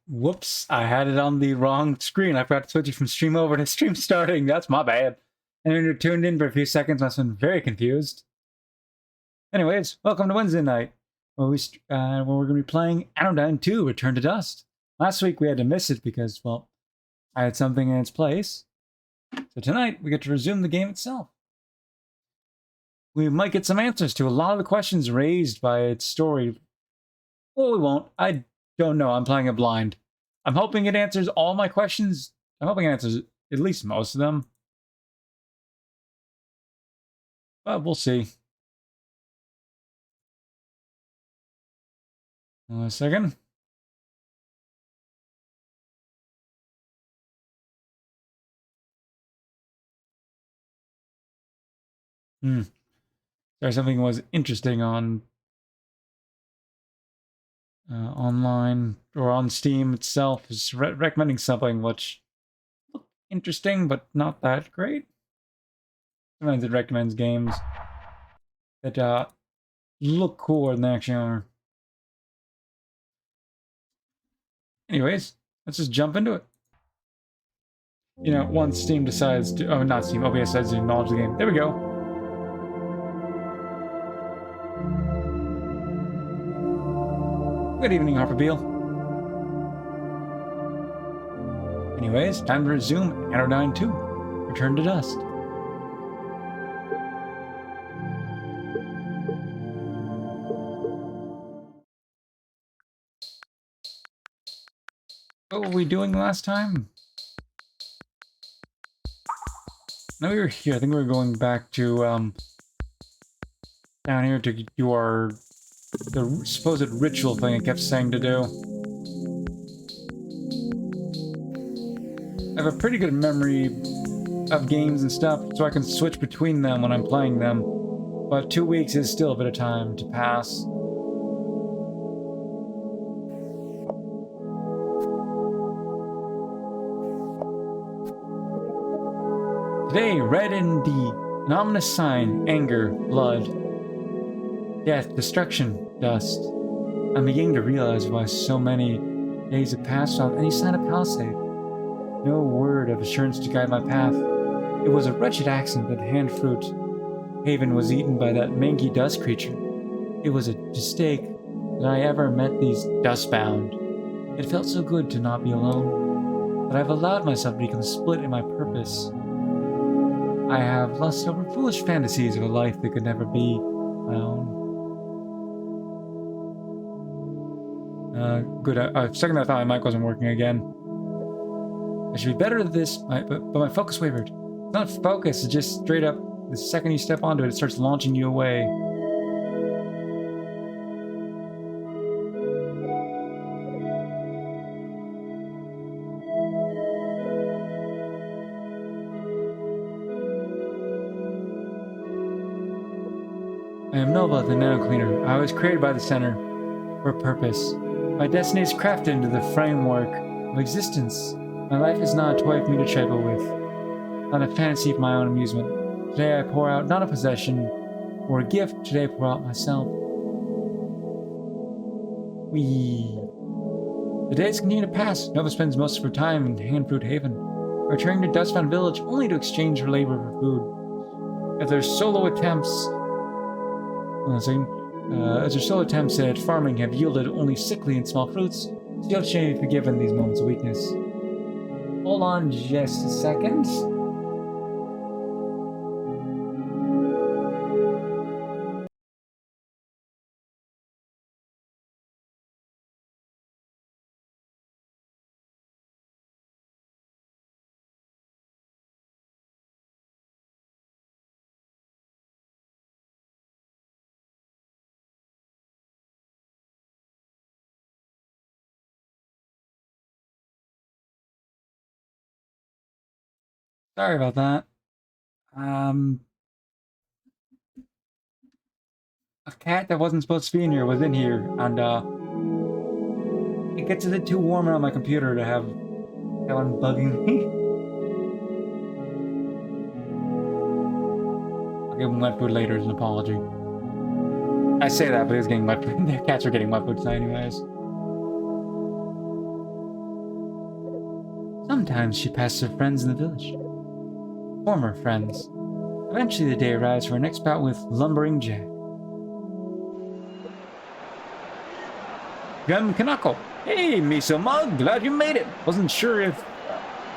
Whoops, I had it on the wrong screen. I forgot to switch it from stream over to stream starting. That's my bad. And when you're tuned in for a few seconds, must have been very confused. Anyways, welcome to Wednesday night, where we're going to be playing Anodyne 2, Return to Dust. Last week we had to miss it because, well, I had something in its place. So tonight we get to resume the game itself. We might get some answers to a lot of the questions raised by its story. Well, we won't. I don't know. I'm playing it blind. I'm hoping it answers all my questions. I'm hoping it answers at least most of them. But we'll see. A second. Sorry, something was interesting on online or on Steam itself is recommending something which looked interesting but not that great. Sometimes it recommends games that look cooler than they actually are. Anyways, let's just jump into it. You know, once Steam decides to, oh, not Steam, OBS decides to acknowledge the game. There we go. Good evening, Harperbeal. Anyways, time to resume Anodyne 2, Return to Dust. What were we doing last time? No, we were here. I think we were going back to, down here to do the supposed ritual thing it kept saying to do. I have a pretty good memory of games and stuff, so I can switch between them when I'm playing them. But 2 weeks is still a bit of time to pass. Today, read in an ominous sign: anger, blood, death, destruction, dust. I'm beginning to realize why so many days have passed without any sign of Palisade. No word of assurance to guide my path. It was a wretched accident that Handfruit Haven was eaten by that mangy dust creature. It was a mistake that I ever met these dustbound. It felt so good to not be alone, that I've allowed myself to become split in my purpose. I have lusted over foolish fantasies of a life that could never be my own. Good. A second I thought my mic wasn't working again. I should be better at this, but my focus wavered. It's not focus, it's just straight up, the second you step onto it, it starts launching you away. I am Nova, the Nano Cleaner. I was created by the Center for a purpose. My destiny is crafted into the framework of existence. My life is not a toy for me to trifle with, not a fantasy for my own amusement. Today I pour out not a possession or a gift. Today I pour out myself. The days continue to pass. Nova spends most of her time in Handfruit Haven, returning to Dustbound Village only to exchange her labor for food. As their solo attempts at farming have yielded only sickly and small fruits, still should be forgiven these moments of weakness. Hold on just a second. Sorry about that. A cat that wasn't supposed to be in here was in here, and it gets a bit too warm on my computer to have that one bugging me. I'll give him wet food later as an apology. I say that, but he's getting wet food. The cats are getting wet food tonight anyways. Sometimes she passes her friends in the village. Former friends. Eventually the day arrives for her next bout with Lumbering Jack. Gem Kanako. Hey, Miso Mug, glad you made it. Wasn't sure if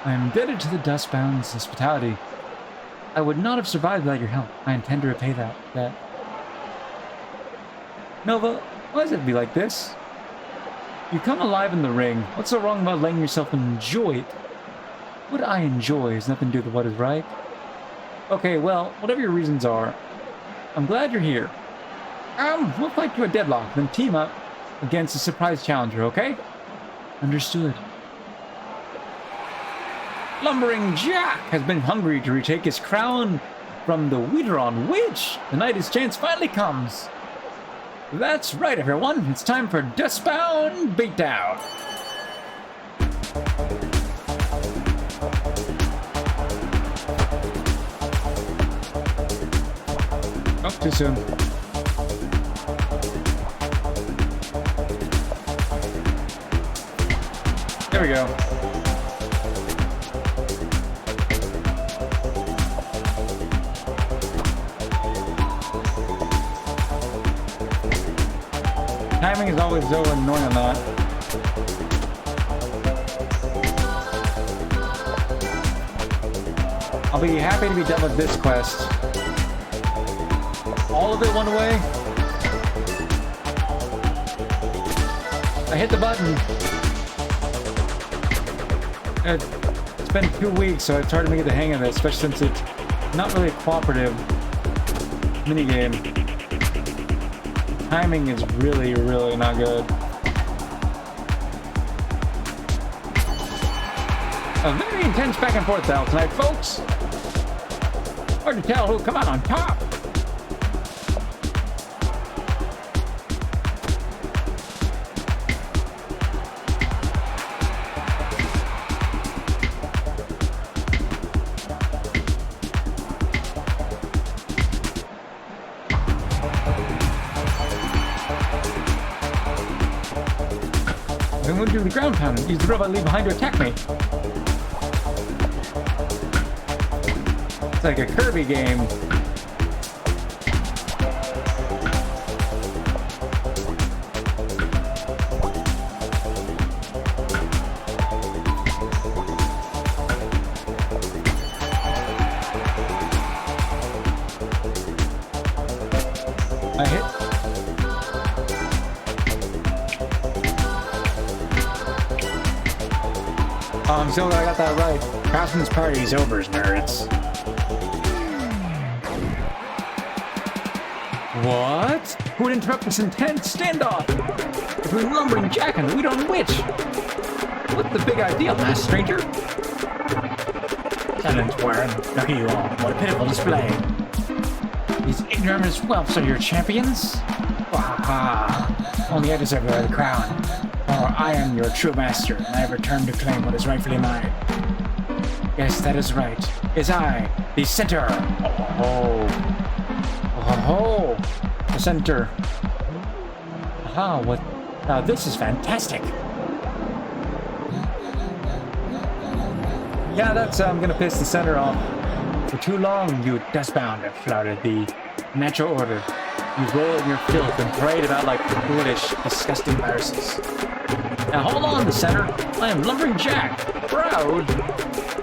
I'm indebted to the Dustbound's hospitality. I would not have survived without your help. I intend to repay that. Nova, why does it be like this? You come alive in the ring. What's so wrong about letting yourself enjoy it? What I enjoy has nothing to do with what is right. Okay, well, whatever your reasons are, I'm glad you're here. We'll fight to a deadlock, then team up against a surprise challenger, okay? Understood. Lumbering Jack has been hungry to retake his crown from the Wideron Witch. The night his chance finally comes. That's right, everyone. It's time for Dustbound Beatdown. Oh, too soon. There we go. Timing is always so annoying on that. I'll be happy to be done with this quest. All of it went away. I hit the button. It's been 2 weeks, so I've started to get the hang of it, especially since it's not really a cooperative minigame. Timing is really, really not good. A very intense back and forth battle tonight, folks. Hard to tell who'll come out on top. I'm going to do the ground pound and use the robot leave behind to attack me. It's like a Kirby game. I hit. Oh, I'm so glad I got that right. Craftsman's party's over, nerds. What? Who would interrupt this intense standoff between Lumbering Jack and the Wideron Witch? What's the big idea, masked stranger? Silence, Warren. Look at you all. What a pitiful display. These ignoramus whelps are your champions? Wahaha. Only I deserve the crown. For I am your true master, and I have returned to claim what is rightfully mine. Yes, that is right. Is I, the center. Oh. Oh. The center. Aha, what? Now this is fantastic. Yeah, that's, I'm gonna piss the center off. For too long, you Dustbound have flouted the natural order. You roll in your filth and parade about like foolish, disgusting viruses. Now hold on, the center. I am Lumbering Jack, proud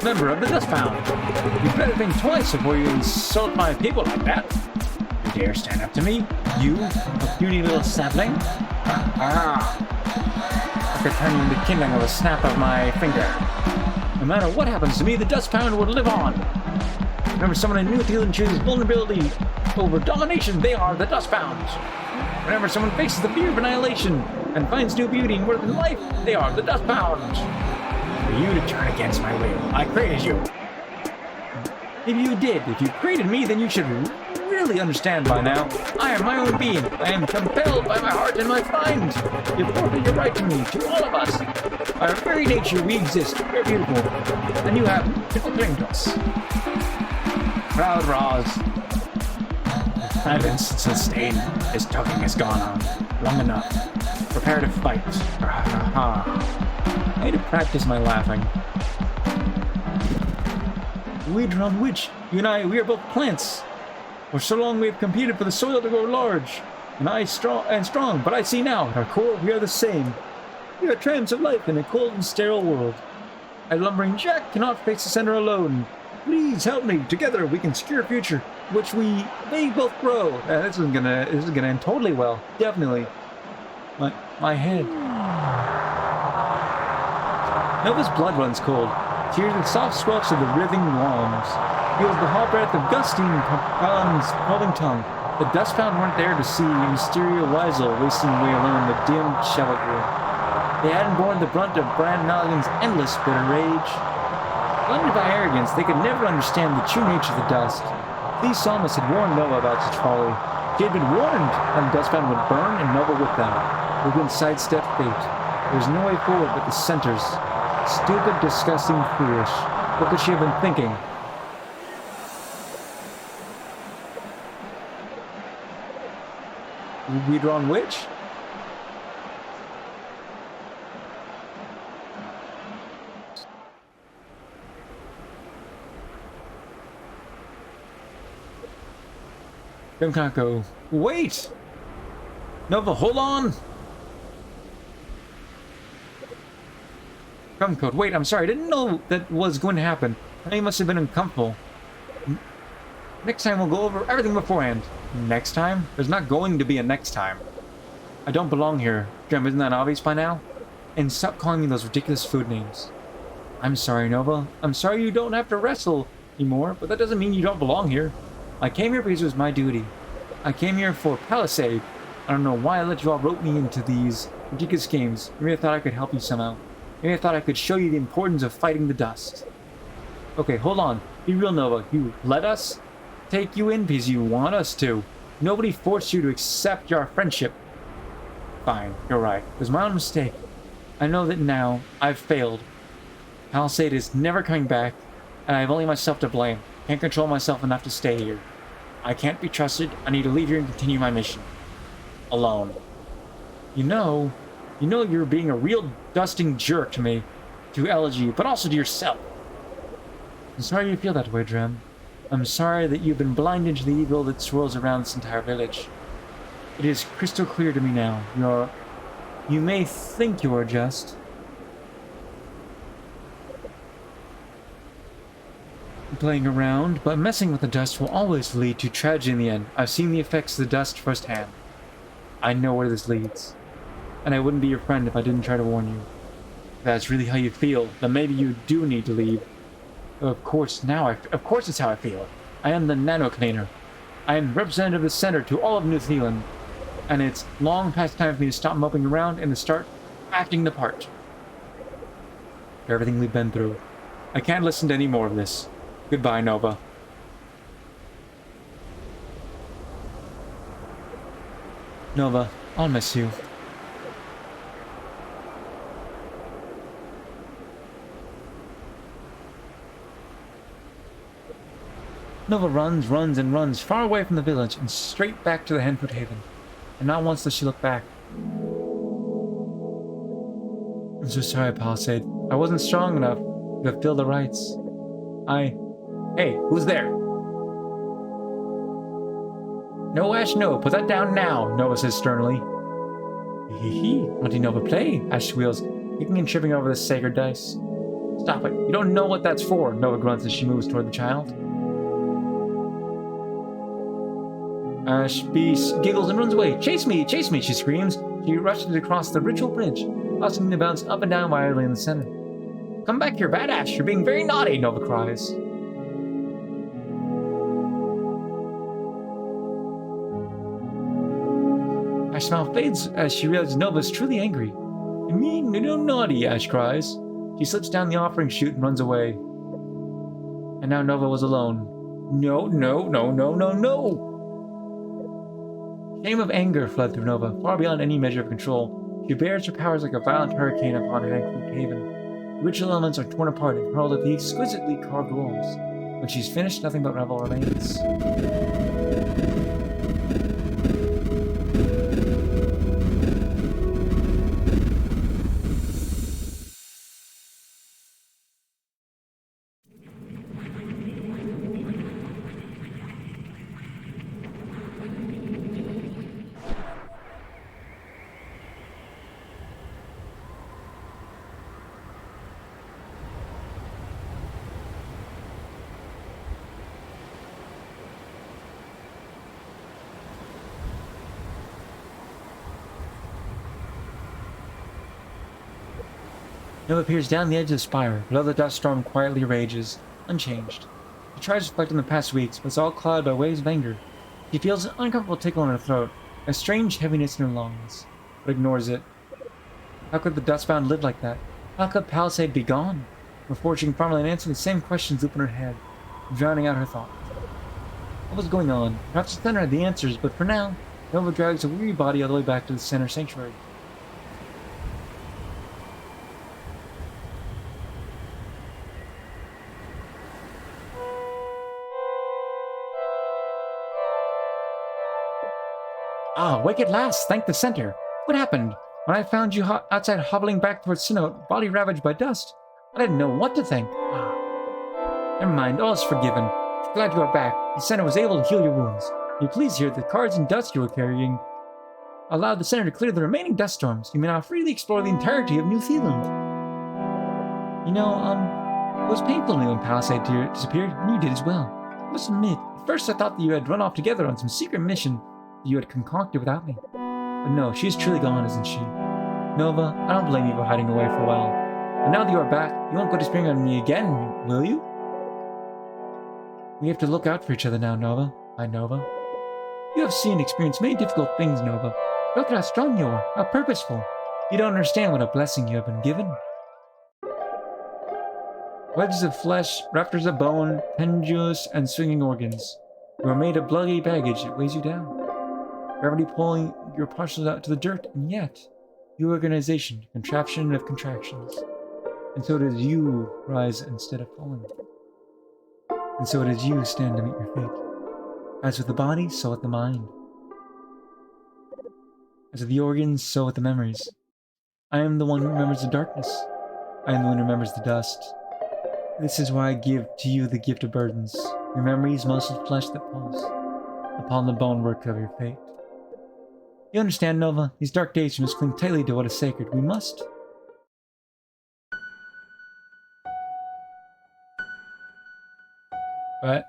member of the Dustbound. You better think twice before you insult my people like that. You dare stand up to me? You, a puny little sapling? I could turn you into kindling with a snap of my finger. No matter what happens to me, the Dustbound will live on. Remember, someone in New Zealand chooses vulnerability over domination. They are the Dustbound. Whenever someone faces the fear of annihilation and finds new beauty in more than life, they are the Dustbound. For you to turn against my will, I created you. If you did, if you created me, then you should really understand by now. I am my own being. I am compelled by my heart and my mind. You forfeit your right to me, to all of us. By our very nature, we exist. We're beautiful. And you have beautiful claim to us. Proud Roz. Silence, sustain. This talking has gone on long enough. Prepare to fight. I need to practice my laughing. Weedron Witch, you and I, we are both plants. For so long we have competed for the soil to grow large. And I strong, but I see now, at our core, we are the same. We are trams of life in a cold and sterile world. A lumbering jack cannot face the center alone. Please help me. Together we can secure a future, which we may both grow. This is gonna end totally well. Definitely. My head. Nova's blood runs cold. She hears the soft squelch of the writhing worms. Feels the hot breath of Gustine Palin's probing tongue. The Dustbound weren't there to see Mysterio Weisel wasting away alone in the dim Chevalier. They hadn't borne the brunt of Brand Maligan's endless bitter rage. Blinded by arrogance, they could never understand the true nature of the dust. These psalmists had warned Nova about such folly. She had been warned that the Dustbound would burn and Nova with them. They couldn't sidestep fate. There was no way forward but the centers. Stupid, disgusting, foolish. What could she have been thinking? Weedron Witch? Grimcock, wait! Nova, hold on! Code. Wait, I'm sorry. I didn't know that was going to happen. I know you must have been uncomfortable. Next time we'll go over everything beforehand. Next time? There's not going to be a next time. I don't belong here. Gem, isn't that obvious by now? And stop calling me those ridiculous food names. I'm sorry, Nova. I'm sorry you don't have to wrestle anymore, but that doesn't mean you don't belong here. I came here because it was my duty. I came here for Palisade. I don't know why I let you all rope me into these ridiculous games. Maybe I thought I could help you somehow. Maybe I thought I could show you the importance of fighting the dust. Okay, hold on. Be real, Nova. You let us take you in because you want us to. Nobody forced you to accept our friendship. Fine, you're right. It was my own mistake. I know that now I've failed. Palisade is never coming back, and I have only myself to blame. Can't control myself enough to stay here. I can't be trusted. I need to leave here and continue my mission. Alone. You know you're being a real dusting jerk to me, to Elegy, but also to yourself. I'm sorry you feel that way, Drem. I'm sorry that you've been blinded to the evil that swirls around this entire village. It is crystal clear to me now. You may think you are just. Playing around, but messing with the dust will always lead to tragedy in the end. I've seen the effects of the dust firsthand. I know where this leads. And I wouldn't be your friend if I didn't try to warn you. If that's really how you feel, then maybe you do need to leave. Of course it's how I feel. I am the Nano Cleaner. I am the representative of the center to all of New Zealand. And it's long past time for me to stop moping around and to start acting the part. For everything we've been through. I can't listen to any more of this. Goodbye, Nova. Nova, I'll miss you. Nova runs and runs far away from the village and straight back to the Henfoot Haven. And not once does she look back. I'm so sorry, Palisade. I wasn't strong enough to fill the rights. Hey, who's there? No, Ash, no. Put that down now, Nova says sternly. Hee. What do Nova play? Ash squeals, kicking and tripping over the sacred dice. Stop it. You don't know what that's for, Nova grunts as she moves toward the child. Ash giggles and runs away. Chase me, she screams. She rushes across the ritual bridge, causing to bounce up and down wildly in the center. Come back here, Bad Ash. You're being very naughty, Nova cries. Ash's smile fades as she realizes Nova is truly angry. You mean you're naughty, Ash cries. She slips down the offering chute and runs away. And now Nova was alone. No. Shame of anger fled through Nova, far beyond any measure of control. She bears her powers like a violent hurricane upon Hancock Haven. The ritual elements are torn apart and hurled at the exquisitely carved walls. When she's finished, nothing but revel remains. Nova peers down the edge of the spire. Below, the dust storm quietly rages, unchanged. She tries to reflect on the past weeks, but it's all clouded by waves of anger. She feels an uncomfortable tickle in her throat, a strange heaviness in her lungs, but ignores it. How could the Dustbound live like that? How could Palisade be gone? Before she can formally answer, the same questions loop in her head, drowning out her thoughts. What was going on? Perhaps the center had the answers, but for now, Nova drags a weary body all the way back to the center sanctuary. Ah, awake at last! Thank the center! What happened? When I found you outside hobbling back towards Sinnoh, body ravaged by dust, I didn't know what to think. Never mind, all is forgiven. Glad you are back. The center was able to heal your wounds. Be pleased here, the cards and dust you were carrying allowed the center to clear the remaining dust storms. You may now freely explore the entirety of New Zealand. You know, it was painful to me when Palisade disappeared, and you did as well. I must admit, at first I thought that you had run off together on some secret mission that you had concocted without me. But no, she's truly gone, isn't she? Nova, I don't blame you for hiding away for a while. And now that you are back, you won't go to spring on me again, will you? We have to look out for each other now, Nova. My Nova. You have seen and experienced many difficult things, Nova. Look at how strong you are, how purposeful. You don't understand what a blessing you have been given. Wedges of flesh, rafters of bone, pendulous and swinging organs. You are made of bloody baggage that weighs you down. Gravity pulling your parcels out to the dirt, and yet, you organization, contraption of contractions. And so does you rise instead of falling. And so it is you stand to meet your fate. As with the body, so with the mind. As with the organs, so with the memories. I am the one who remembers the darkness. I am the one who remembers the dust. This is why I give to you the gift of burdens, your memories, muscled flesh that pulls upon the bonework of your fate. You understand, Nova? These dark days we must cling tightly to what is sacred. We must. What?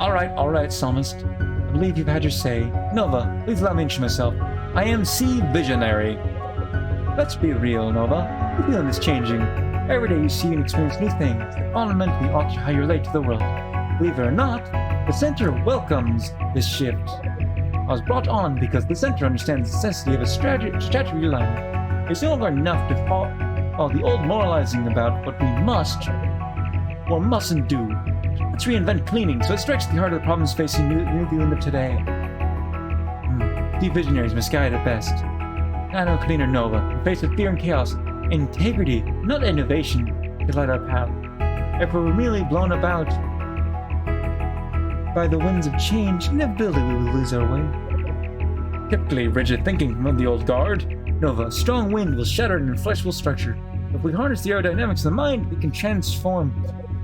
Alright, Psalmist. I believe you've had your say. Nova, please allow me to introduce myself. I am Sea Visionary. Let's be real, Nova. The feeling is changing. Every day you see and experience new things that fundamentally alter how you relate to the world. Believe it or not, the Center welcomes this shift. I was brought on because the Center understands the necessity of a strategy realignment. It's no longer enough to follow the old moralizing about what we must or mustn't do. Let's reinvent cleaning so it strikes the heart of the problems facing New Zealand of today. Deep visionaries misguided at best. Nano Cleaner Nova, in face of fear and chaos, integrity, not innovation, could light our path. If we're merely blown about by the winds of change, inevitably we will lose our way. Typically rigid thinking from the old guard, Nova, a strong wind will shatter an inflexible structure. If we harness the aerodynamics of the mind, we can transform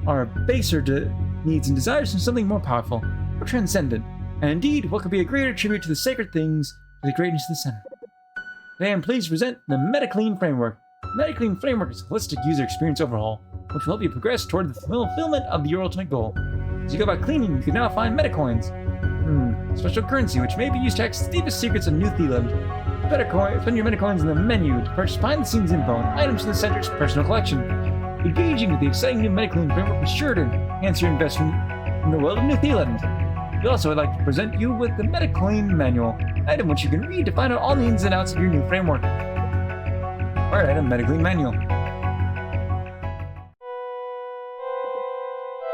our baser needs and desires into something more powerful, more transcendent. And indeed, what could be a greater tribute to the sacred things, to the greatness of the Center? Today I'm pleased to present the MetaClean Framework. The MetaClean Framework is a holistic user experience overhaul, which will help you progress toward the fulfillment of your ultimate goal. As you go about cleaning, you can now find Metacoins. Special currency, which may be used to access the deepest secrets of New Zealand. Spend your Metacoins in the menu to purchase behind-the-scenes info and items in the Center's personal collection. Engaging with the exciting new MetaClean Framework is sure to enhance your investment in the world of New Zealand. We also would like to present you with the MetaClean Manual, an item which you can read to find out all the ins and outs of your new framework. Alright, item MetaClean Manual.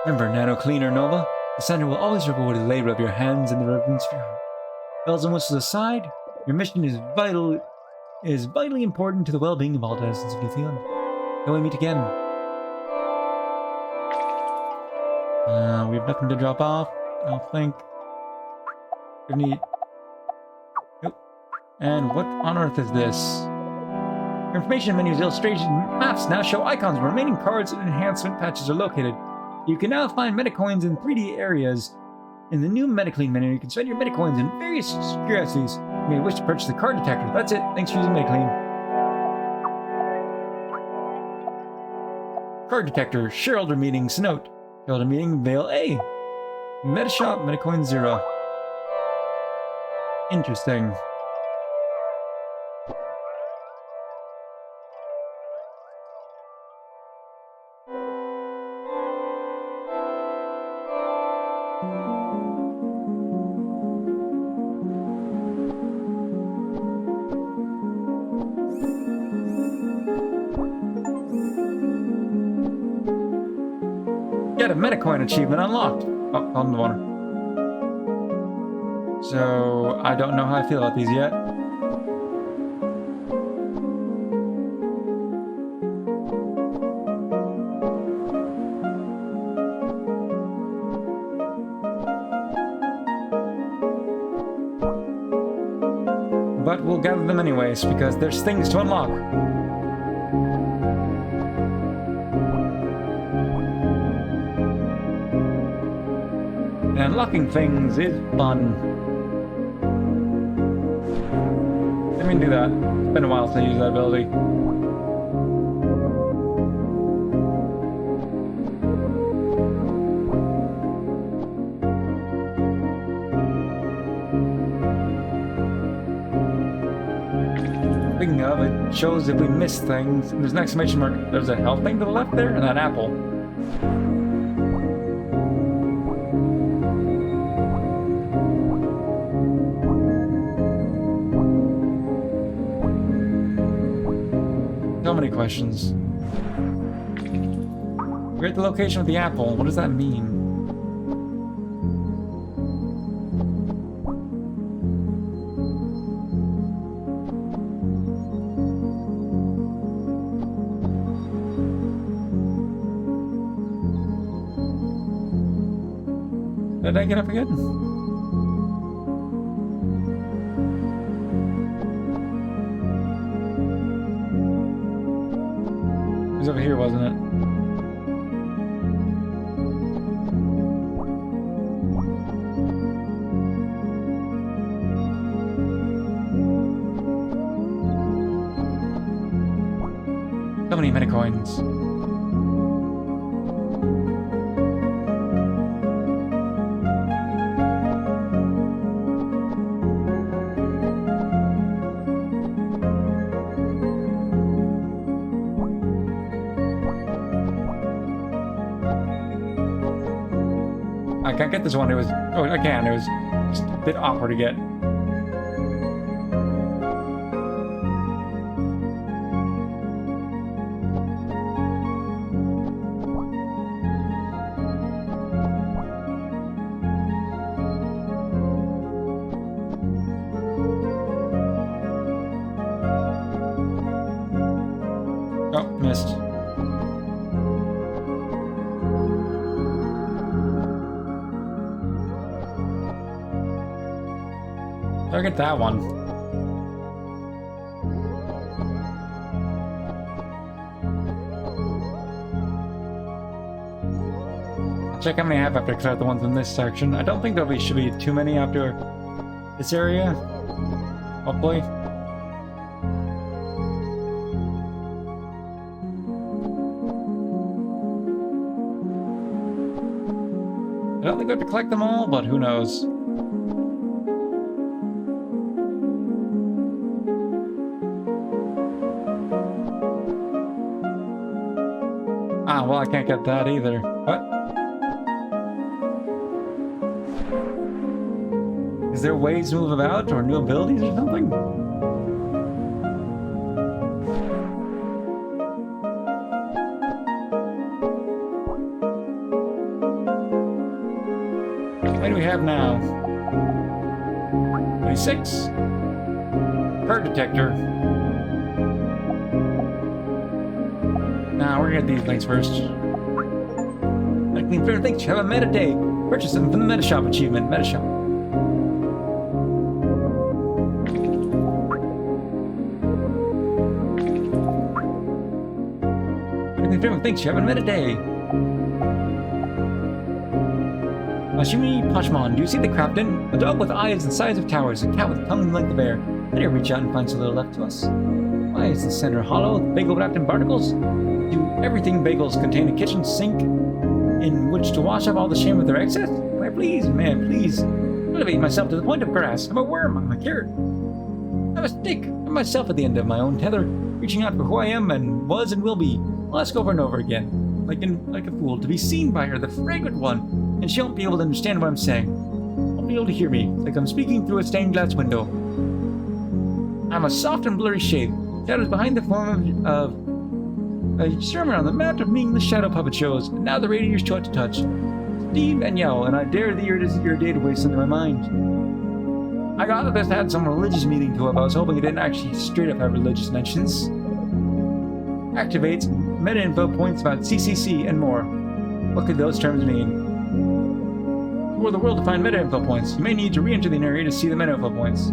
Remember, Nano Cleaner Nova, the Center will always reward the labor of your hands and the reverence of your heart. Bells and whistles aside, your mission is vitally important to the well-being of all denizens of New Zealand. Till we meet again. We have nothing to drop off, I don't think. We need... Nope. And what on earth is this? Your information menu's illustration maps now show icons where remaining cards and enhancement patches are located. You can now find Metacoins in 3D areas. In the new MetaClean menu, you can spend your Metacoins in various curiosities. You may wish to purchase the card detector. That's it. Thanks for using MetaClean. Card detector, shareholder meeting, Note. Shareholder meeting, Veil A. Metashop, Metacoin 0. Interesting. Get a Metacoin achievement unlocked. Oh, on the water. So, I don't know how I feel about these yet. But we'll gather them anyways, because there's things to unlock. And unlocking things is fun. Let me do that. It's been a while since I used that ability. Speaking of, it shows if we miss things. There's an exclamation mark. There's a health thing to the left there, and that apple. So many questions. We're at the location of the apple. What does that mean? Did I get up again? It was over here, wasn't it? So many metacoins. I can't get this one. It was... Oh, I can. It was just a bit awkward to get. Oh, missed. I'll get that one. I'll check how many I have after I clear out the ones in this section. I don't think should be too many after this area. Hopefully. I don't think we have to collect them all, but who knows. Ah, well, I can't get that either. What? Is there ways to move about or new abilities or something? What do we have now? 26. Card detector. Nah, we're gonna get these things first. I clean fair things. Have a meta day. Purchase them from the Meta Shop achievement. Meta Shop. I clean fair things. Have a meta day. Shimmy Pashmon, do you see the captain? A dog with eyes the size of towers, a cat with tongue the length of air. Let her reach out and find so little left to us. Why is the center hollow, bagel wrapped in barnacles? Do everything bagels contain a kitchen sink in which to wash off all the shame of their excess? May I please? Motivate myself to the point of grass. I'm a worm. I'm a carrot. I'm a stick. I'm myself at the end of my own tether, reaching out for who I am and was and will be. I'll ask over and over again, like a fool, to be seen by her, the fragrant one, and she won't be able to understand what I'm saying. Won't be able to hear me, like I'm speaking through a stained glass window. I'm a soft and blurry shape, shadows behind the form of a sermon on the mount of meaningless shadow puppet shows, and now the radiators show it to touch. Steam and yell, and I dare the irritated waste into my mind. I got this had some religious meaning to it, but I was hoping it didn't actually straight up have religious mentions. Activates meta info points about CCC and more. What could those terms mean? For the world to find meta info points, you may need to re-enter the area to see the meta info points.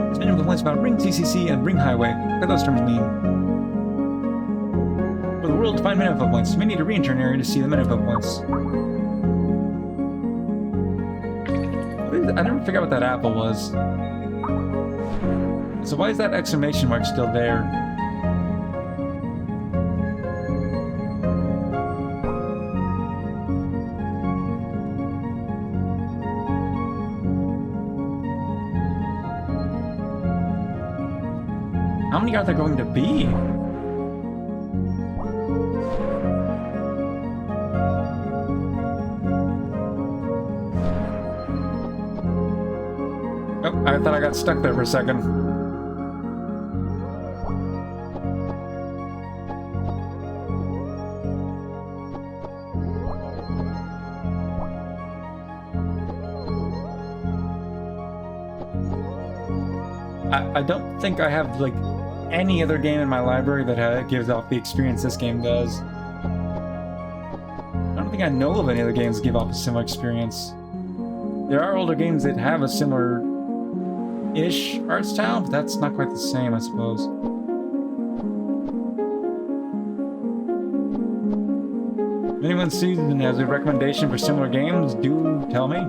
There's meta info points about Ring CCC and Ring Highway. What could those terms mean? For the world to find meta info points, you may need to re-enter an area to see the meta info points. I never figured out what that apple was. So why is that exclamation mark still there? How many are there going to be? Oh, I thought I got stuck there for a second. I don't think I have, like, any other game in my library that gives off the experience this game does. I don't think I know of any other games that give off a similar experience. There are older games that have a similar-ish art style, but that's not quite the same, I suppose. If anyone sees and has a recommendation for similar games, do tell me.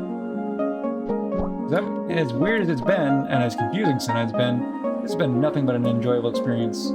As weird as it's been, and as confusing as it's been, it's been nothing but an enjoyable experience.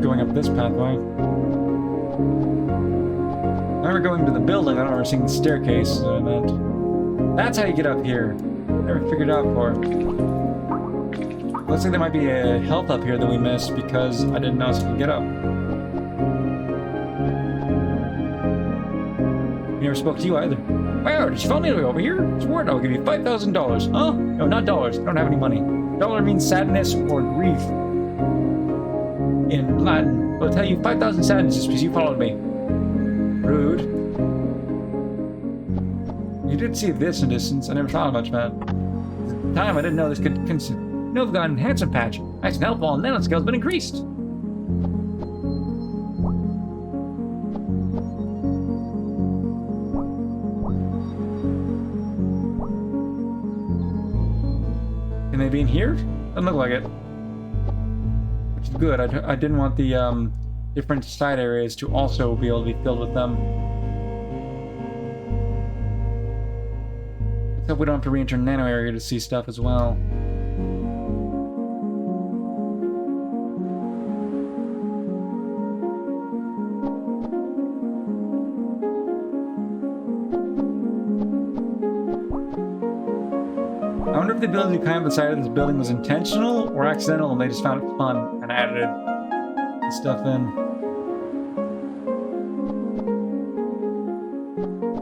Going up this pathway. I remember going to the building. I don't remember seeing the staircase that I meant. That's how you get up here. Never figured out before. Looks like there might be a health up here that we missed because I didn't know so we could get up. We never spoke to you either. Wow, did you find me over here? Sword, I'll give you $5,000. Huh? No, not dollars. I don't have any money. Dollar means sadness or grief in Latin. I'll tell you 5,000 sadnesses because you followed me. Rude. You did see this in distance. I never thought much about it. At the time, I didn't know this could no, the enhancement patch. Max health ball and nanoscale has been increased. Can they be in here? Doesn't look like it. Which is good. I didn't want the different side areas to also be able to be filled with them. Let's hope we don't have to re-enter nano area to see stuff as well. I wonder if the ability to climb up the side of this building was intentional or accidental and they just found it fun and added the stuff in.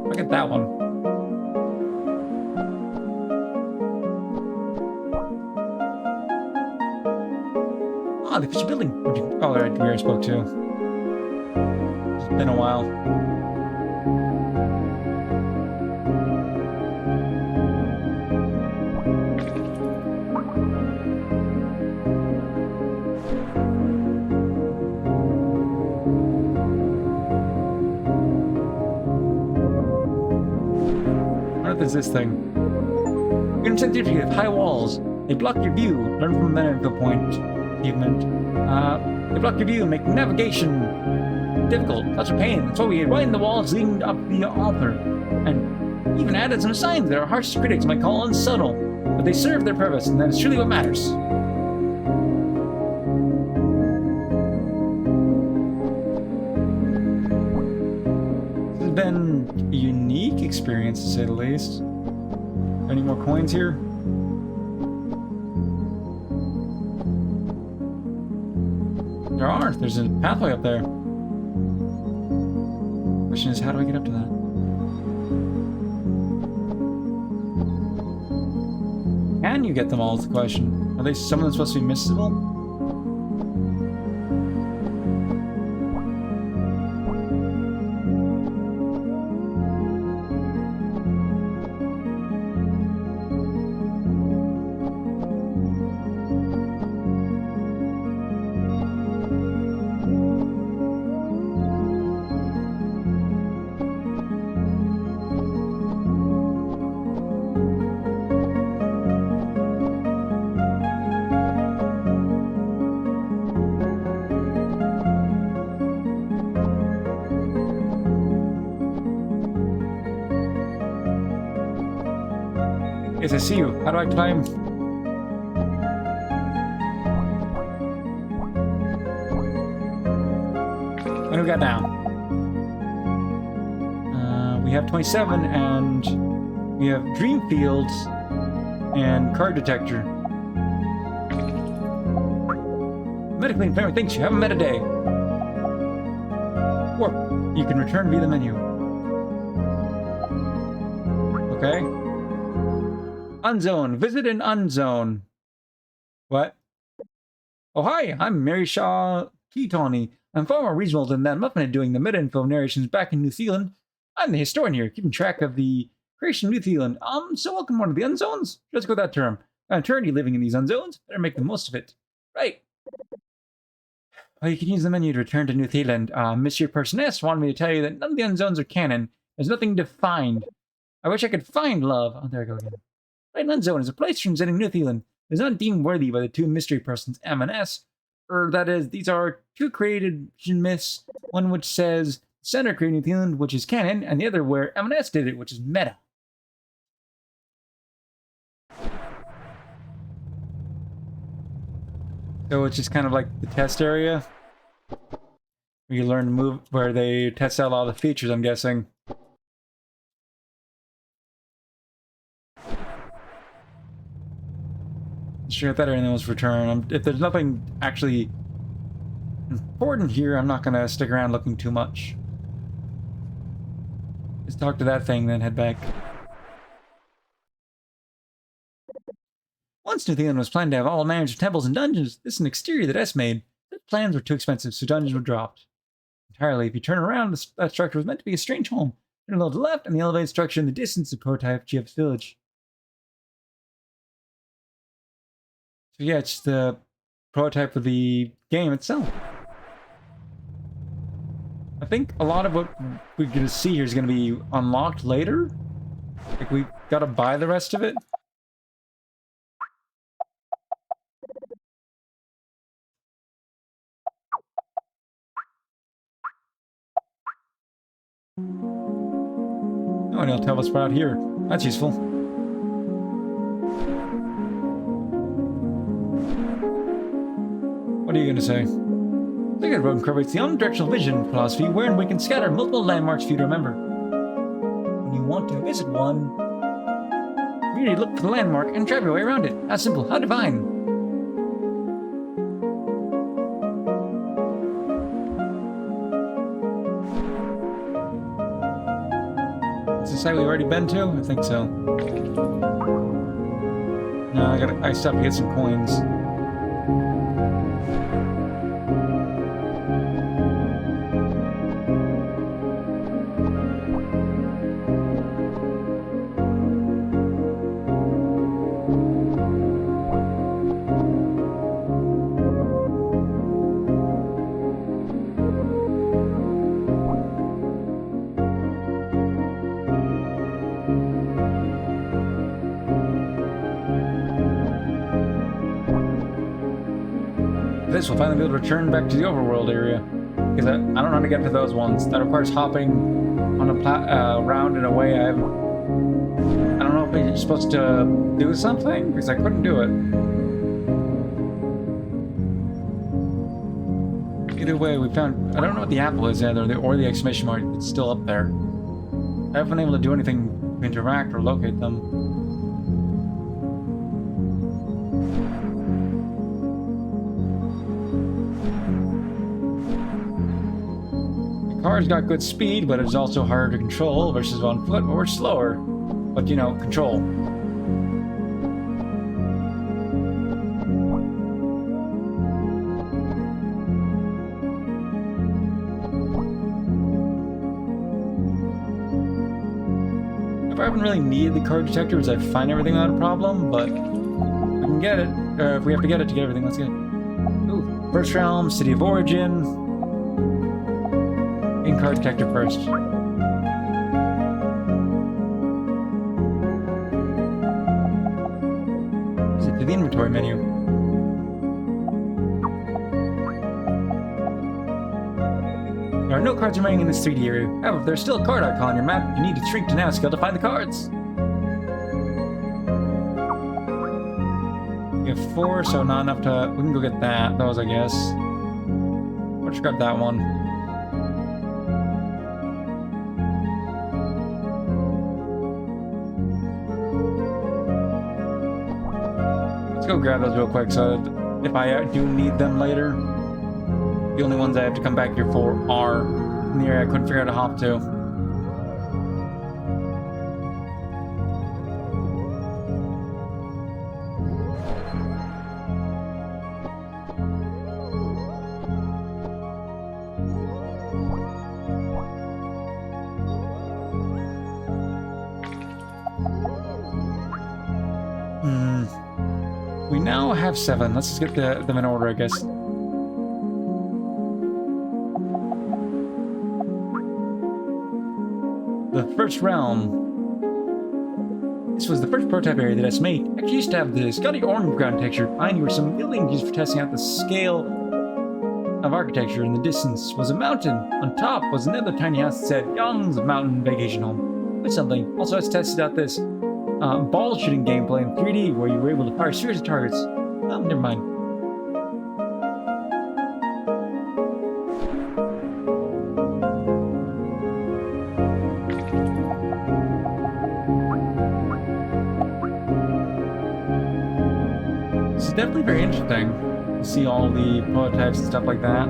Look at that one. Ah, the official building. Oh, right, we already spoke to. It's been a while. What is this thing? You're in sensitivity with high walls. They block your view. Learn from a meta point achievement. They block your view and make navigation difficult. Lots of pain. That's why we widen the walls leading up the altar. And even added some signs that our harsh critics might call unsubtle. But they serve their purpose, and that is truly what matters. This has been a unique experience, to say the least. Any more coins here? There are. There's a pathway up there. Question is, how do I get up to that? Can you get them all is the question. Are they some of them supposed to be missable? Yes, I see you. How do I climb? What do we got now? We have 27, and we have dream fields and card detector. Medically infirm thinks you have a meta day. Or you can return via the menu. Okay. Unzone. Visit an unzone. What? Oh, hi. I'm Mary Shaw Keatawny. I'm far more reasonable than that muffin at doing the meta-info narrations back in New Zealand. I'm the historian here, keeping track of the creation of New Zealand. So welcome to one of the unzones? Let's go with that term. An eternity living in these unzones. Better make the most of it. Right. Well, you can use the menu to return to New Zealand. Monsieur Personess wanted me to tell you that none of the unzones are canon. There's nothing to find. I wish I could find love. Oh, there I go again. Right, Unzone is a place transcending New Zealand. It is not deemed worthy by the two mystery persons, M and S. Or that is, these are two created myths. One which says Center created New Zealand, which is canon, and the other where M and S did it, which is meta. So it's just kind of like the test area. Where you learn to move, where they test out all the features, I'm guessing. Sure, if that everything was returned. If there's nothing actually important here, I'm not going to stick around looking too much. Just talk to that thing, then head back. Once New Zealand was planned to have all managed temples and dungeons. This is an exterior that S made. The plans were too expensive, so dungeons were dropped entirely. If you turn around, that structure was meant to be a strange home. Turn a little to the left, and the elevated structure in the distance is a prototype of GF's village. So yeah, it's the prototype of the game itself. I think a lot of what we're going to see here is going to be unlocked later. Like, we got to buy the rest of it. Oh, and he'll tell us about here. That's useful. What are you going to say? The Good Road incorporates the omnidirectional vision philosophy, wherein we can scatter multiple landmarks for you to remember. When you want to visit one, you need to look for the landmark and drive your way around it. How simple, how divine. Is this site we've already been to? I think so. No, I still have to get some coins. this, we'll finally be able to return back to the overworld area. Because I don't know how to get to those ones. That requires hopping on a around in a way I don't know if you're supposed to do something, because I couldn't do it. Either way, we found... I don't know what the apple is either, or the exclamation mark. It's still up there. I haven't been able to do anything to interact or locate them. The car's got good speed, but it's also harder to control versus on foot, where we're slower. But, you know, control. I haven't really needed the card detector because I find everything not a problem, but we can get it. If we have to get it to get everything, let's get it. Ooh, First Realm, City of Origin. In card detector first. Zip to the inventory menu. There are no cards remaining in this 3D area. However, there's still a card icon on your map. You need to shrink to now skill to find the cards. We have 4, so not enough to... We can go get those, I guess. Let's grab that one. Let's go grab those real quick, so that if I do need them later, the only ones I have to come back here for are in the area I couldn't figure out how to hop to. We now have 7. Let's just get them in order, I guess. The First Realm. This was the first prototype area that S made. Actually used to have the Scotty orange ground texture. Behind you were some buildings used for testing out the scale of architecture. In the distance was a mountain. On top was another tiny house that said Young's Mountain Vacation Home. With something. Also, it's tested out this ball shooting gameplay in 3D where you were able to fire series of targets. Oh, never mind. This is definitely very interesting to see all the prototypes and stuff like that.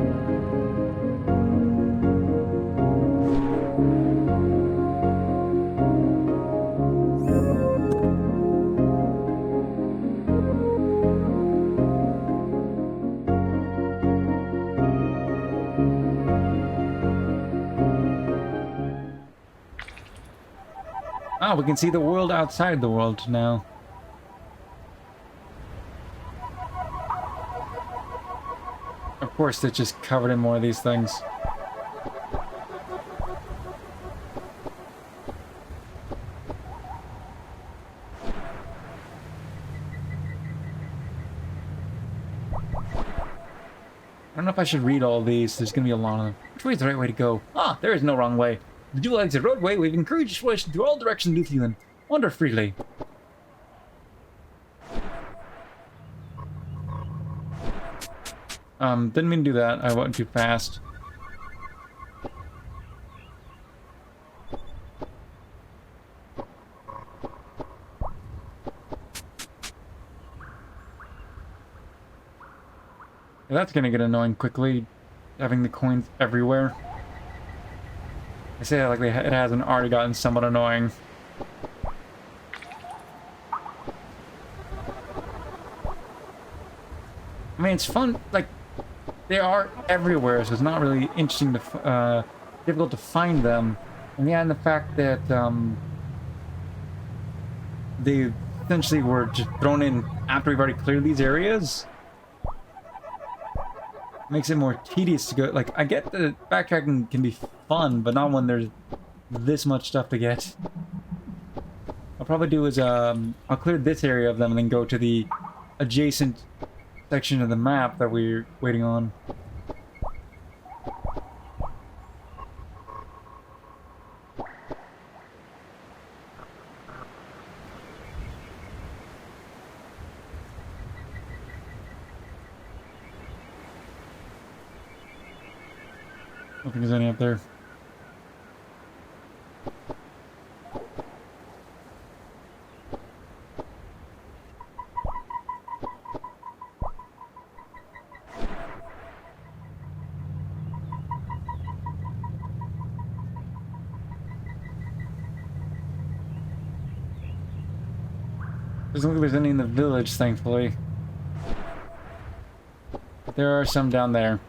Ah, we can see the world outside the world now. Of course, it's just covered in more of these things. I don't know if I should read all these. There's going to be a lot of them. Which way is the right way to go? Ah, there is no wrong way. The dual exit roadway, we've encouraged exploration through all directions of Newfoundland. Wander freely. Didn't mean to do that. I went too fast. That's gonna get annoying quickly, having the coins everywhere. I say that like it hasn't already gotten somewhat annoying. I mean, it's fun, like, they are everywhere, so it's not really interesting to, difficult to find them. And yeah, and the fact that, they essentially were just thrown in after we've already cleared these areas makes it more tedious to go. Like, I get that backtracking can be fun, but not when there's this much stuff to get. I'll probably do is, I'll clear this area of them and then go to the adjacent section of the map that we're waiting on. I don't think there's any up there. Doesn't look like there's any in the village, thankfully. But there are some down there.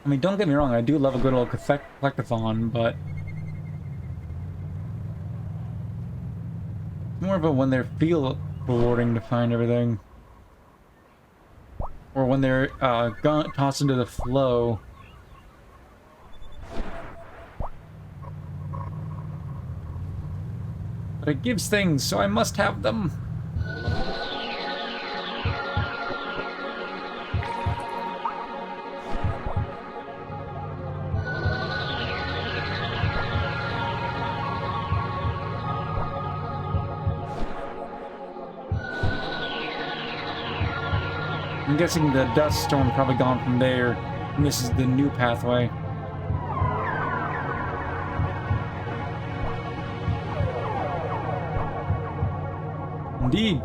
I mean, don't get me wrong, I do love a good old collectathon, but more about when they feel rewarding to find everything. Or when they're tossed into the flow. But it gives things, so I must have them. I'm guessing the dust storm probably gone from there, and this is the new pathway. Indeed.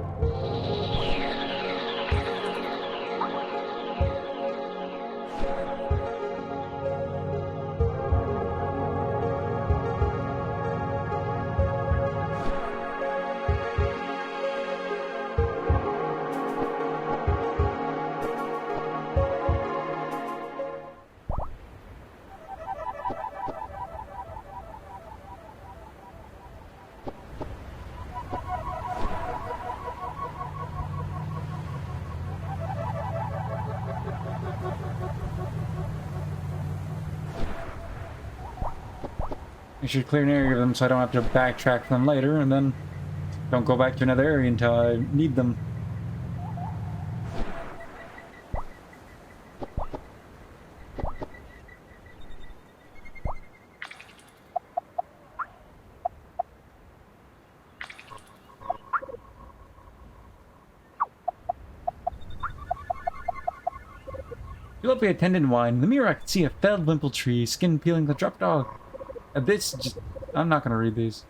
I should clear an area of them so I don't have to backtrack them later, and then don't go back to another area until I need them. You let me attendant wine. In the mirror I could see a felled wimple tree, skin peeling the drop dog. I'm not gonna read these.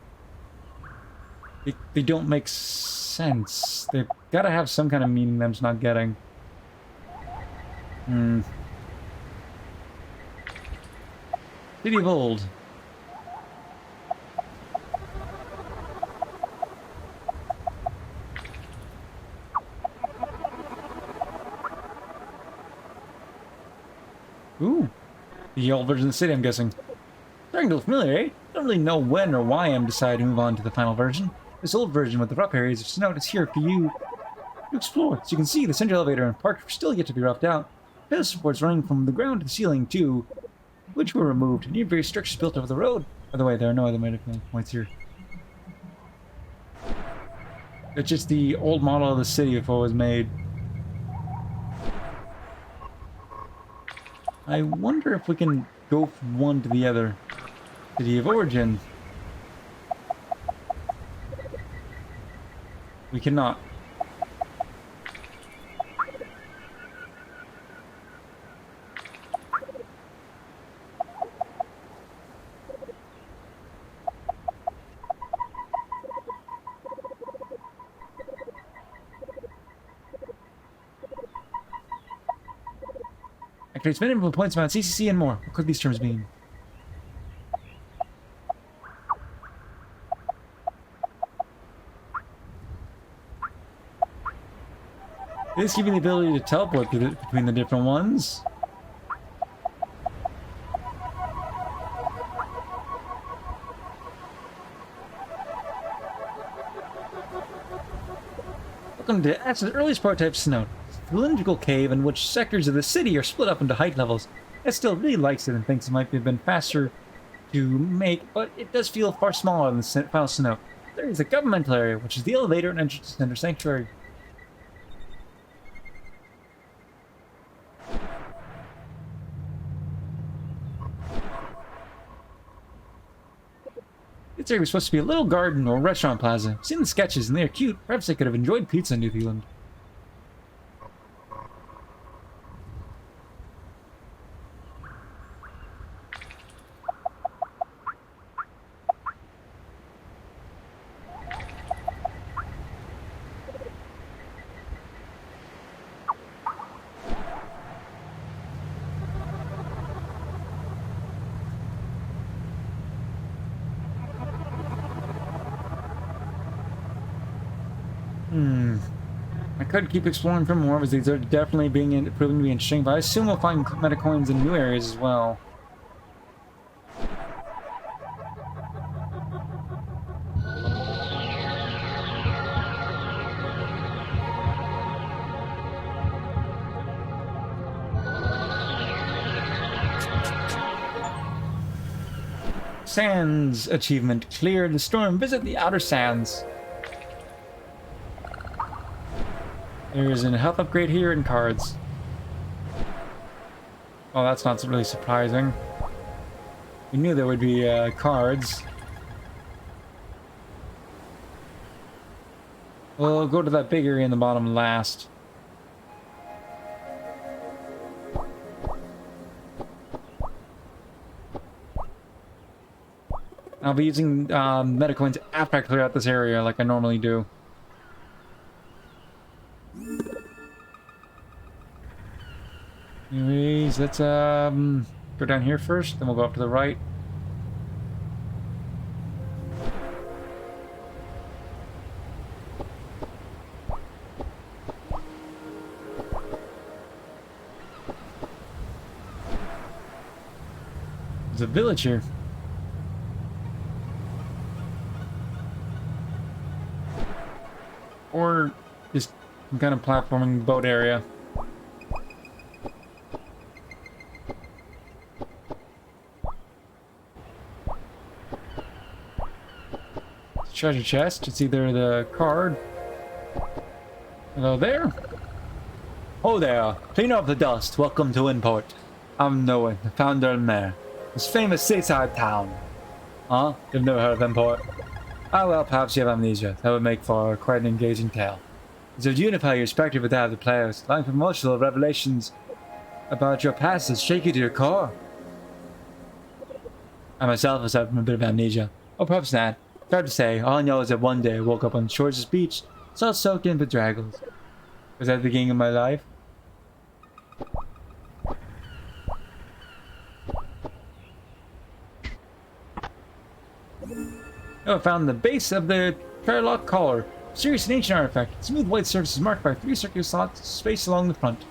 They don't make sense. They've gotta have some kind of meaning that I'm just not getting. City of Old. Ooh. The old version of the city, I'm guessing. Starting to look familiar, eh? Don't really know when or why I'm deciding to move on to the final version. This old version with the rough areas of snow is here for you to explore. As you can see, the central elevator and park are still yet to be roughed out. Pedestal supports running from the ground to the ceiling, too, which were removed. New various structures built over the road. By the way, there are no other medical points here. It's just the old model of the city before it was made. I wonder if we can go from one to the other. City of origin. We cannot. Activates minimum points amount, CCC, and more. What could these terms mean? This gives me the ability to teleport between the different ones. Welcome to Ash's earliest prototype Snow. It's a cylindrical cave in which sectors of the city are split up into height levels. It still really likes it and thinks it might have been faster to make, but it does feel far smaller than the final Snow. There is a governmental area, which is the elevator and entrance to Center Sanctuary. This area was supposed to be a little garden or restaurant plaza. I've seen the sketches and they are cute. Perhaps I could have enjoyed pizza in New Zealand. I could keep exploring for more, because these are definitely proving to be interesting, but I assume we'll find metacoins in new areas as well. Sands achievement. Clear the storm. Visit the outer sands. There is a health upgrade here and cards. Oh, that's not really surprising. We knew there would be cards. We'll go to that big area in the bottom last. I'll be using metacoins after I clear out this area like I normally do. Anyways, let's go down here first, then we'll go up to the right. There's a village here. Or just some kind of platforming boat area. Treasure chest. It's either the card. Hello there. Oh there. Clean up the dust. Welcome to Import. I'm Noah, the founder and mayor. This famous seaside town. Huh? You've never heard of Import? Ah, well, perhaps you have amnesia. That would make for quite an engaging tale. As would unify your perspective with that of the players, allowing for emotional revelations about your past that shake you to your core. I myself have suffered from a bit of amnesia. Or perhaps not. It's hard to say. All I know is that one day I woke up on the shores of this beach, saw it soaked in bedraggles. Was that the beginning of my life? Oh, I found the base of the Fairlock collar. Serious and ancient artifact. Smooth white surface is marked by 3 circular slots spaced along the front.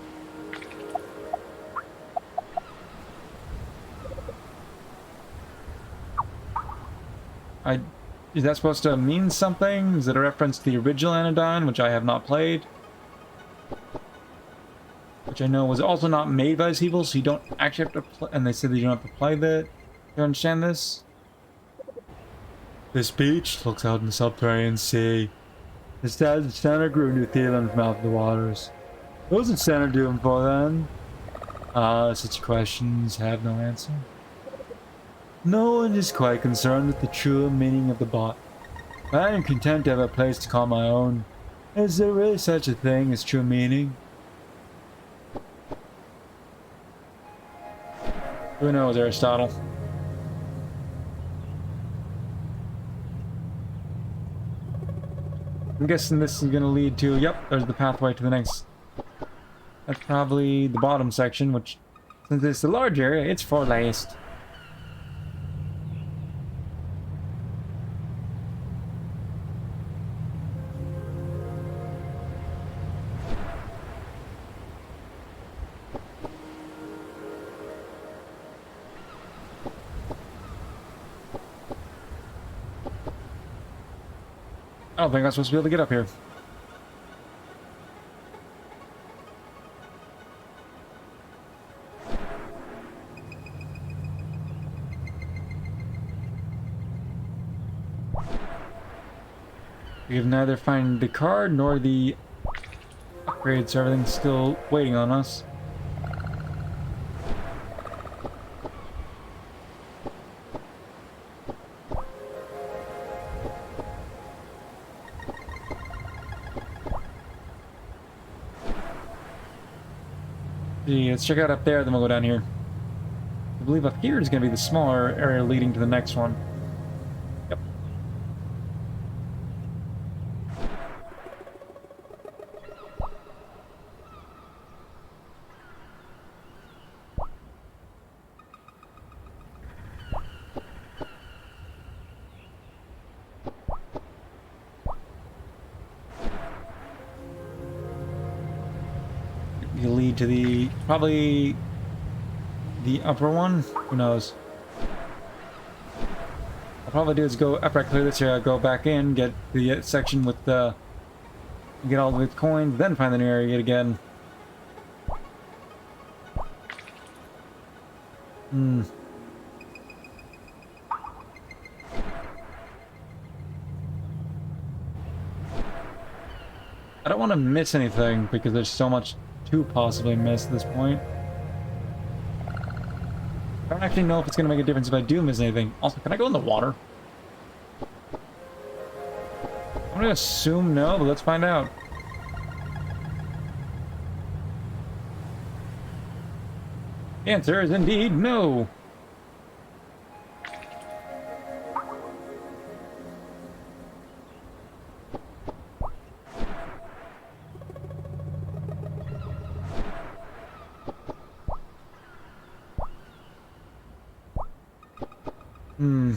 Is that supposed to mean something? Is it a reference to the original Anodyne, which I have not played? Which I know was also not made by these people, so you don't actually have to play, and they said that you don't have to play that. You understand this? This beach looks out in the subterranean sea. Instead, the center grew New Zealand's mouth of the waters. What was the center doing for then? Such questions have no answer. No one is quite concerned with the true meaning of the bot. I am content to have a place to call my own. Is there really such a thing as true meaning? Who knows, Aristotle? I'm guessing this is going to lead to... Yep, there's the pathway to the next... That's probably the bottom section, which... Since it's a large area, it's four-laced. I don't think I'm supposed to be able to get up here. We have neither found the card nor the upgrade, so everything's still waiting on us. Let's check out up there, then we'll go down here. I believe up here is going to be the smaller area leading to the next one. Yep. You lead to the, probably the upper one? Who knows? I'll probably do is go, after I clear this area, go back in, get the section with the, get all the coins, then find the new area yet again. I don't want to miss anything because there's so much to possibly miss at this point. I don't actually know if it's going to make a difference if I do miss anything. Also, can I go in the water? I'm going to assume no, but let's find out. The answer is indeed no.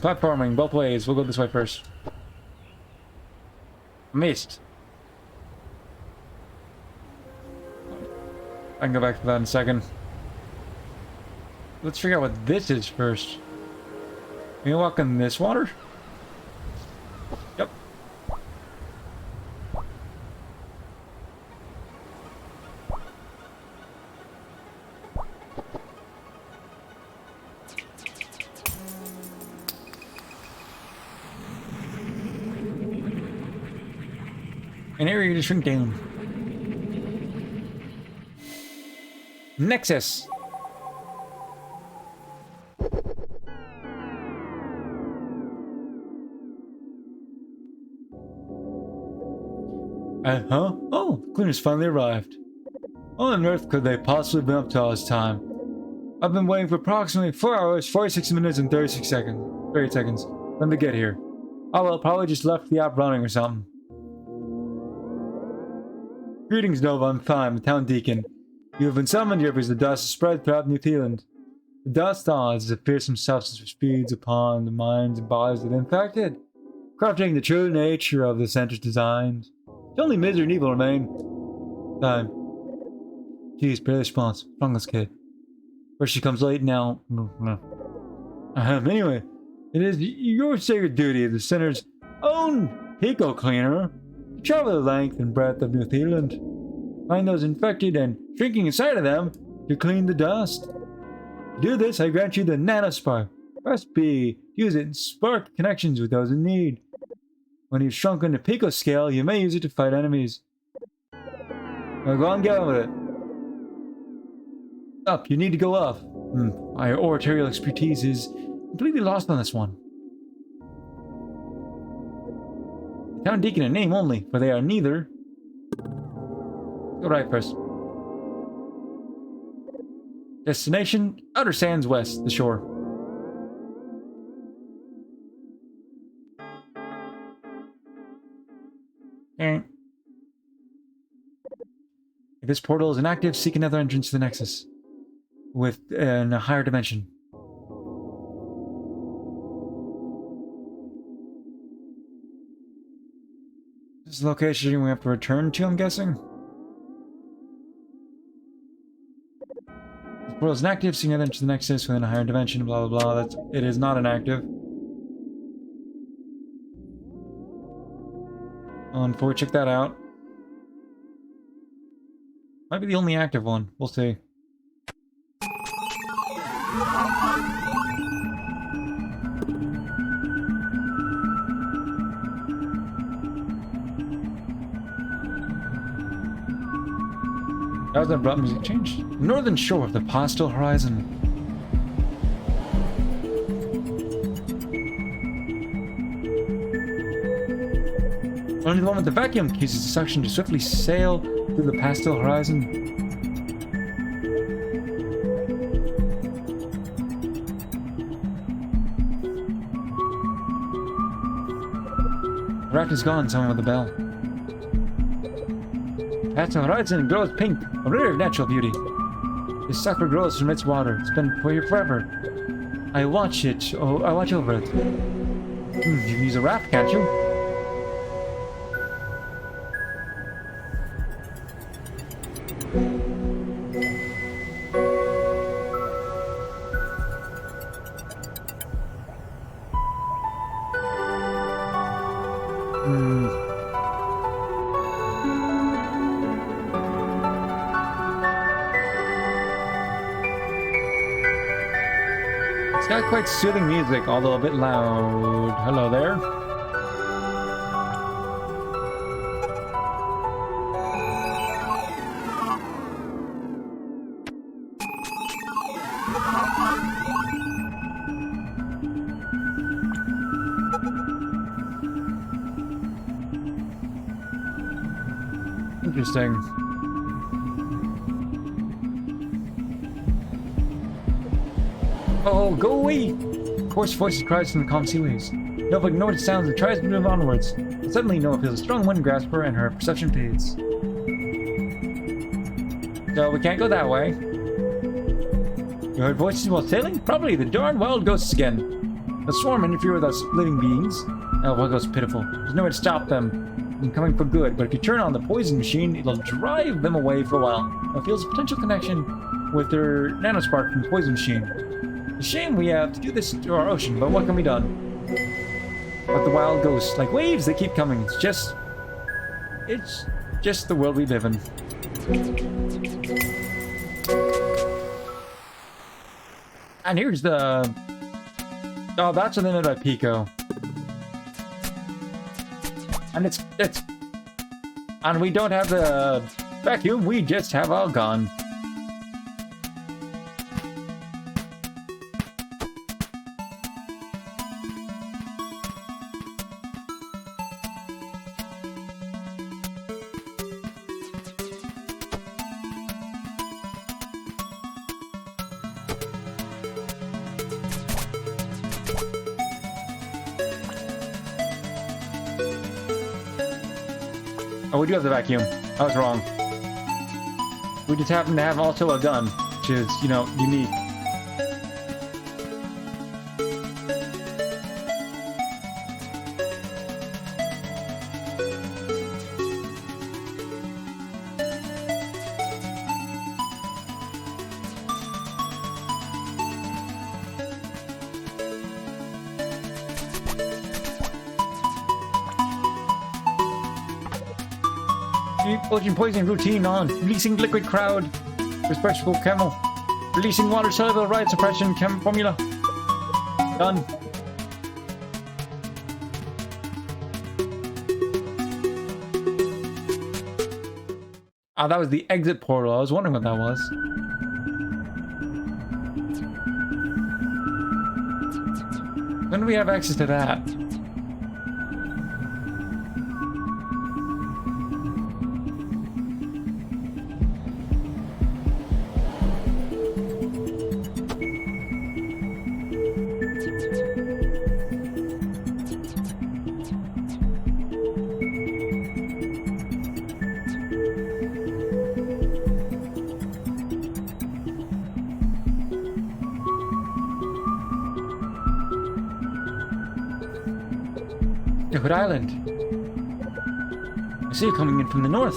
Platforming both ways. We'll go this way first. Missed. I can go back to that in a second. Let's figure out what this is first. Can you walk in this water? Yep. An area to shrink down. Nexus. Oh, cleaners finally arrived. What on earth could they possibly have been up to all this time? I've been waiting for approximately 4 hours, 46 minutes, and 36 seconds. 30 seconds. For them to get here. Oh well, probably just left the app running or something. Greetings, Nova. I'm Thyme, the town deacon. You have been summoned here because the dust has spread throughout New Zealand. The dust is a fearsome substance which feeds upon the minds and bodies of the infected, corrupting the true nature of the center's designs. Only misery and evil remain. Time. Jeez, barely response. Fungus kid. First she comes late, now. Anyway, it is your sacred duty as the center's own Pico cleaner to travel the length and breadth of New Zealand, find those infected and shrinking inside of them to clean the dust. To do this, I grant you the nanospark. Press B. Use it and spark connections with those in need. When you've shrunken to pico scale, you may use it to fight enemies. Now go on, get on with it. Up, you need to go off. My oratorial expertise is completely lost on this one. The town deacon a name only, for they are neither. Go right first. Destination, Outer Sands West, the shore. If this portal is inactive, seek another entrance to the Nexus with in a higher dimension. This is the location we have to return to, I'm guessing. This portal is inactive, seek another entrance to the Nexus within a higher dimension, blah blah blah. It is not inactive. Before we check that out. Might be the only active one. We'll see. That was an abrupt music change. Northern shore of the pastel horizon. Only the one with the vacuum uses the suction to swiftly sail through the pastel horizon. The raft is gone, someone with a bell. Pastel horizon glows pink, a rare natural beauty. This sucker grows from its water. It's been here forever. I watch it. Oh, I watch over it. You can use a raft, can't you? It's got quite soothing music, although a bit loud. Hello there. Interesting. Oh, go away! Coarse voices cries from the calm sea waves. Nova ignores the sounds and tries to move onwards. But suddenly, Nova feels a strong wind grasp her and her perception fades. So, we can't go that way. You heard voices while sailing? Probably the darn wild ghosts again. The swarm interfere with us living beings. Oh, wild ghosts pitiful. There's no way to stop them from coming for good, but if you turn on the poison machine, it'll drive them away for a while. It feels a potential connection with their nanospark from the poison machine. It's a shame we have to do this to our ocean, but what can be done? But the wild ghosts, like waves, they keep coming. It's just the world we live in. And here's the... Oh, that's an inlet by Pico. And it's... And we don't have the vacuum, we just have all gone. Oh, we do have the vacuum. I was wrong. We just happen to have also a gun, which is, you know, unique. Ocean poisoning routine on. Releasing liquid crowd. Respirable camel. Releasing water soluble ride suppression chem formula. Done. Ah, that was the exit portal. I was wondering what that was. When do we have access to that? Hood Island. I see you coming in from the north.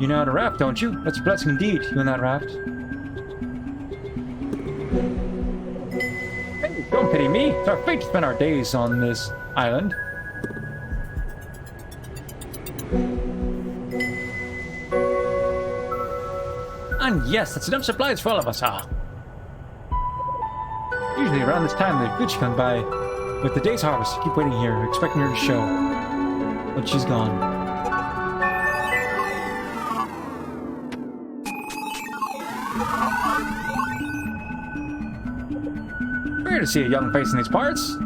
You know how to raft, don't you? That's a blessing indeed, you on that raft. Hey, don't pity me. It's our fate to spend our days on this island. And yes, that's enough supplies for all of us, Usually around this time, the Gucci comes by. With the day's harvest, keep waiting here, expecting her to show. But she's gone. Rare to see a young face in these parts.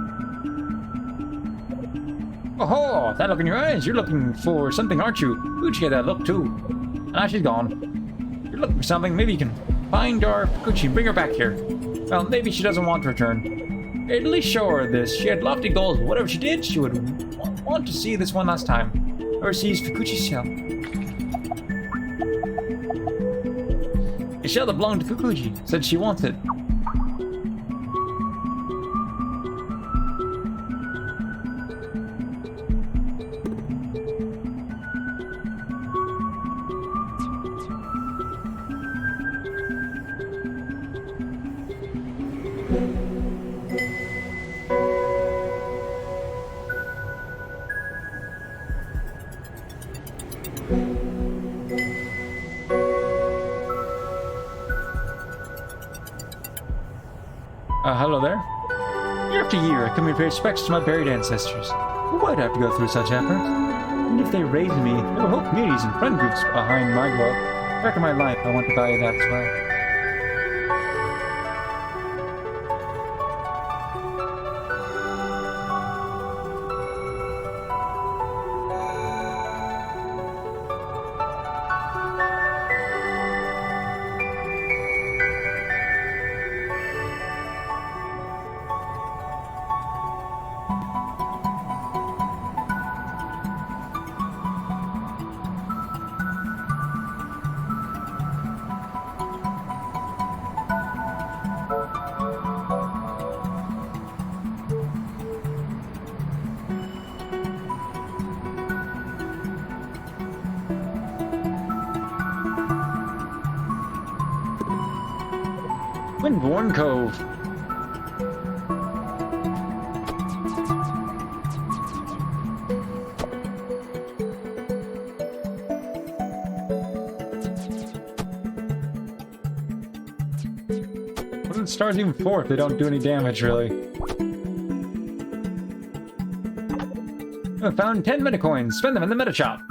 Oh, that look in your eyes. You're looking for something, aren't you? Fukuchi had that look too. Ah, she's gone. You're looking for something. Maybe you can find our Fukuchi and bring her back here. Well, maybe she doesn't want to return. At least show her this. She had lofty goals, but whatever she did, she would want to see this one last time. Or seize Fukuchi's shell. A shell that belonged to Fukuchi. Said she wants it. Hello there. Year after year, I come here to pay respects to my buried ancestors. Why'd I have to go through such effort? And if they raised me, there were whole communities and friend groups behind my growth. Back in my life, I want to value that as well. Windborne Cove. What are the stars even for if they don't do any damage, really? I found 10 metacoins. Spend them in the meta shop.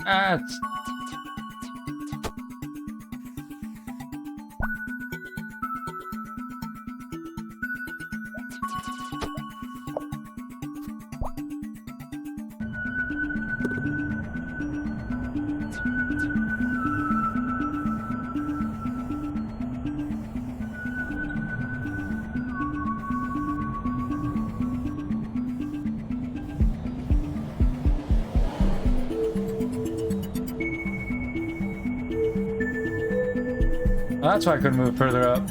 It's... Well, that's why I couldn't move further up.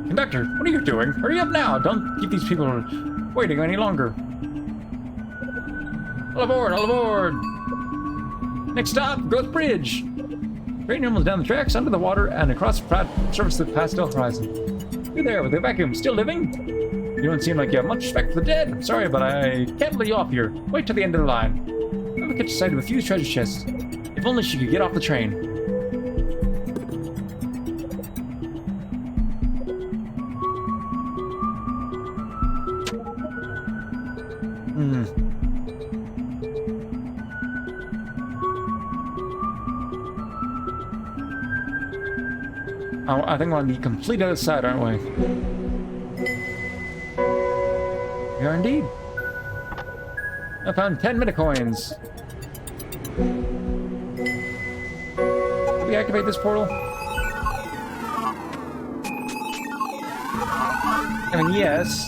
Conductor, what are you doing? Hurry up now! Don't keep these people waiting any longer. All aboard! All aboard! Next stop, Growth Bridge! Train almost down the tracks, under the water, and across the flat surface of the pastel horizon. You there with the vacuum, still living? You don't seem like you have much respect for the dead. I'm sorry, but I can't let you off here. Wait till the end of the line. I'm gonna catch sight of a few treasure chests. If only she could get off the train. I think we're on the complete other side, aren't we? We are indeed. I found 10 metacoins. Did we activate this portal? I mean, yes.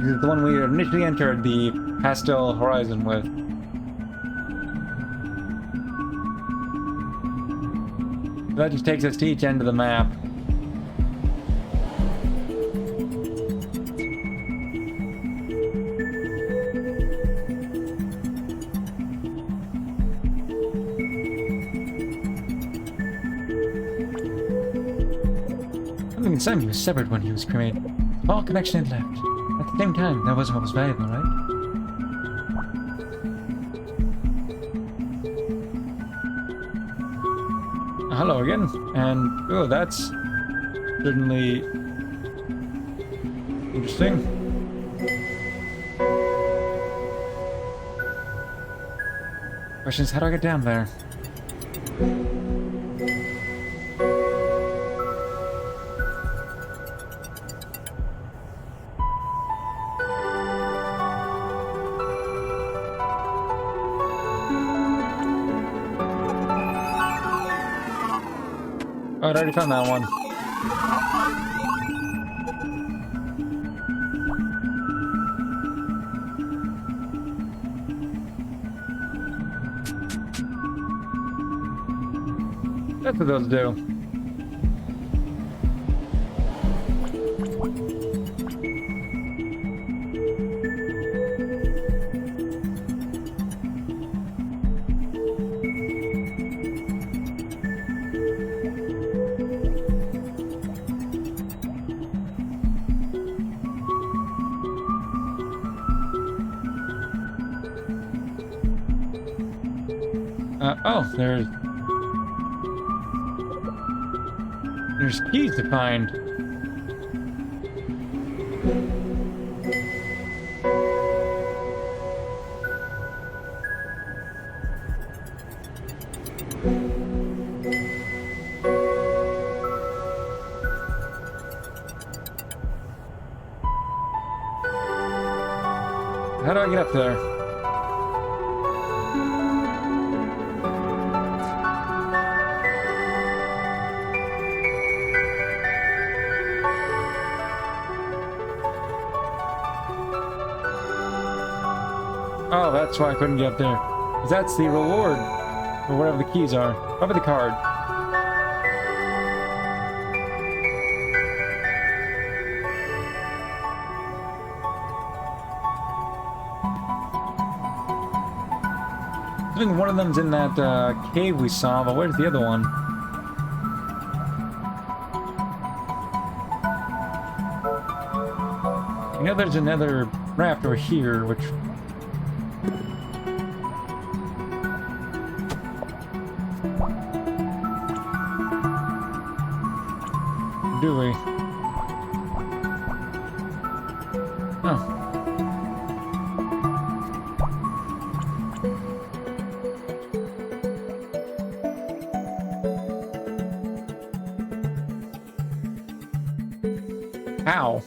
This is the one we initially entered the pastel horizon with. That just takes us to each end of the map. Something inside me was severed when he was cremated. All connection had left. At the same time, that wasn't what was valuable, right? Hello again. And, oh, that's certainly interesting. Question is, how do I get down there? Oh, I already found that one. That's what those do. Oh, there's keys to find. How do I get up there? Oh, that's why I couldn't get up there. 'Cause that's the reward for whatever the keys are. Over the card. I think one of them's in that cave we saw, but where's the other one? I know there's another raft over here, which... Do we? Oh. Ow.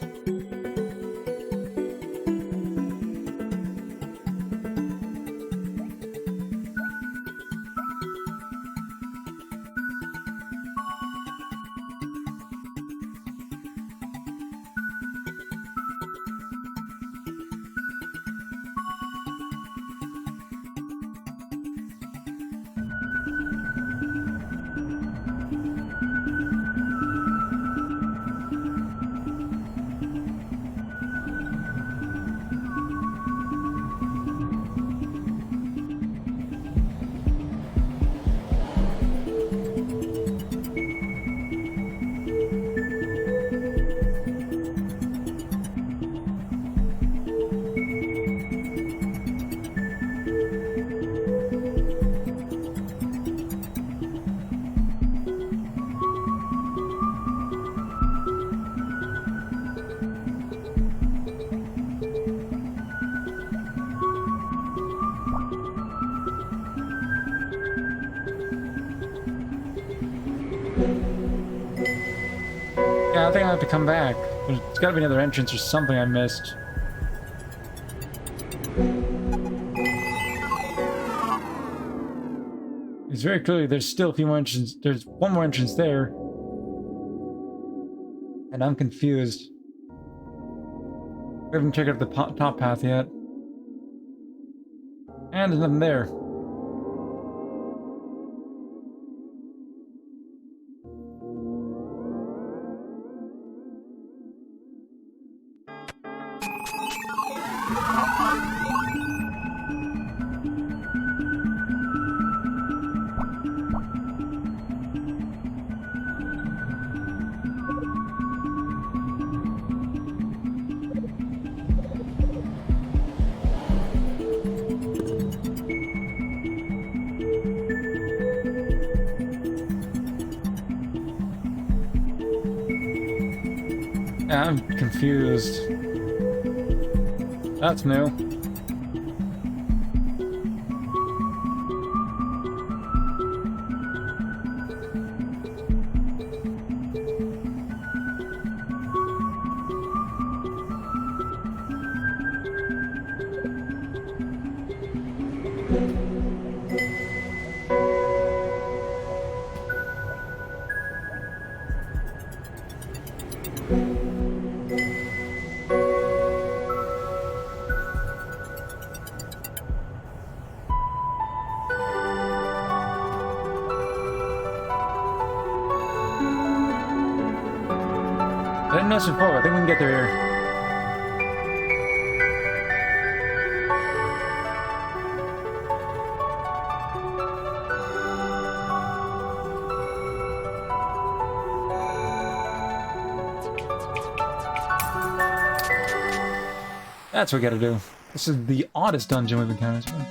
Yeah, I think I have to come back. There's gotta be another entrance or something I missed. It's very clearly there's still a few more entrances. There's one more entrance there. And I'm confused. We haven't checked out the top path yet. And there's nothing there. I'm confused. That's new. I didn't know this before. I think we can get there here. That's what we gotta do. This is the oddest dungeon we've encountered so far.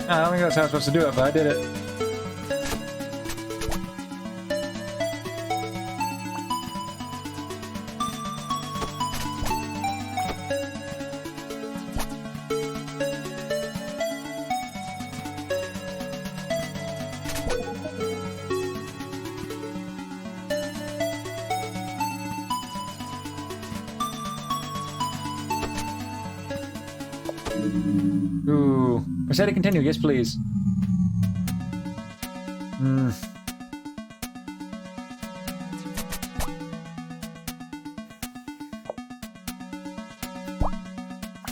I don't think that's how I'm supposed to do it, but I did it. Ooh. Press A to continue. Yes, please.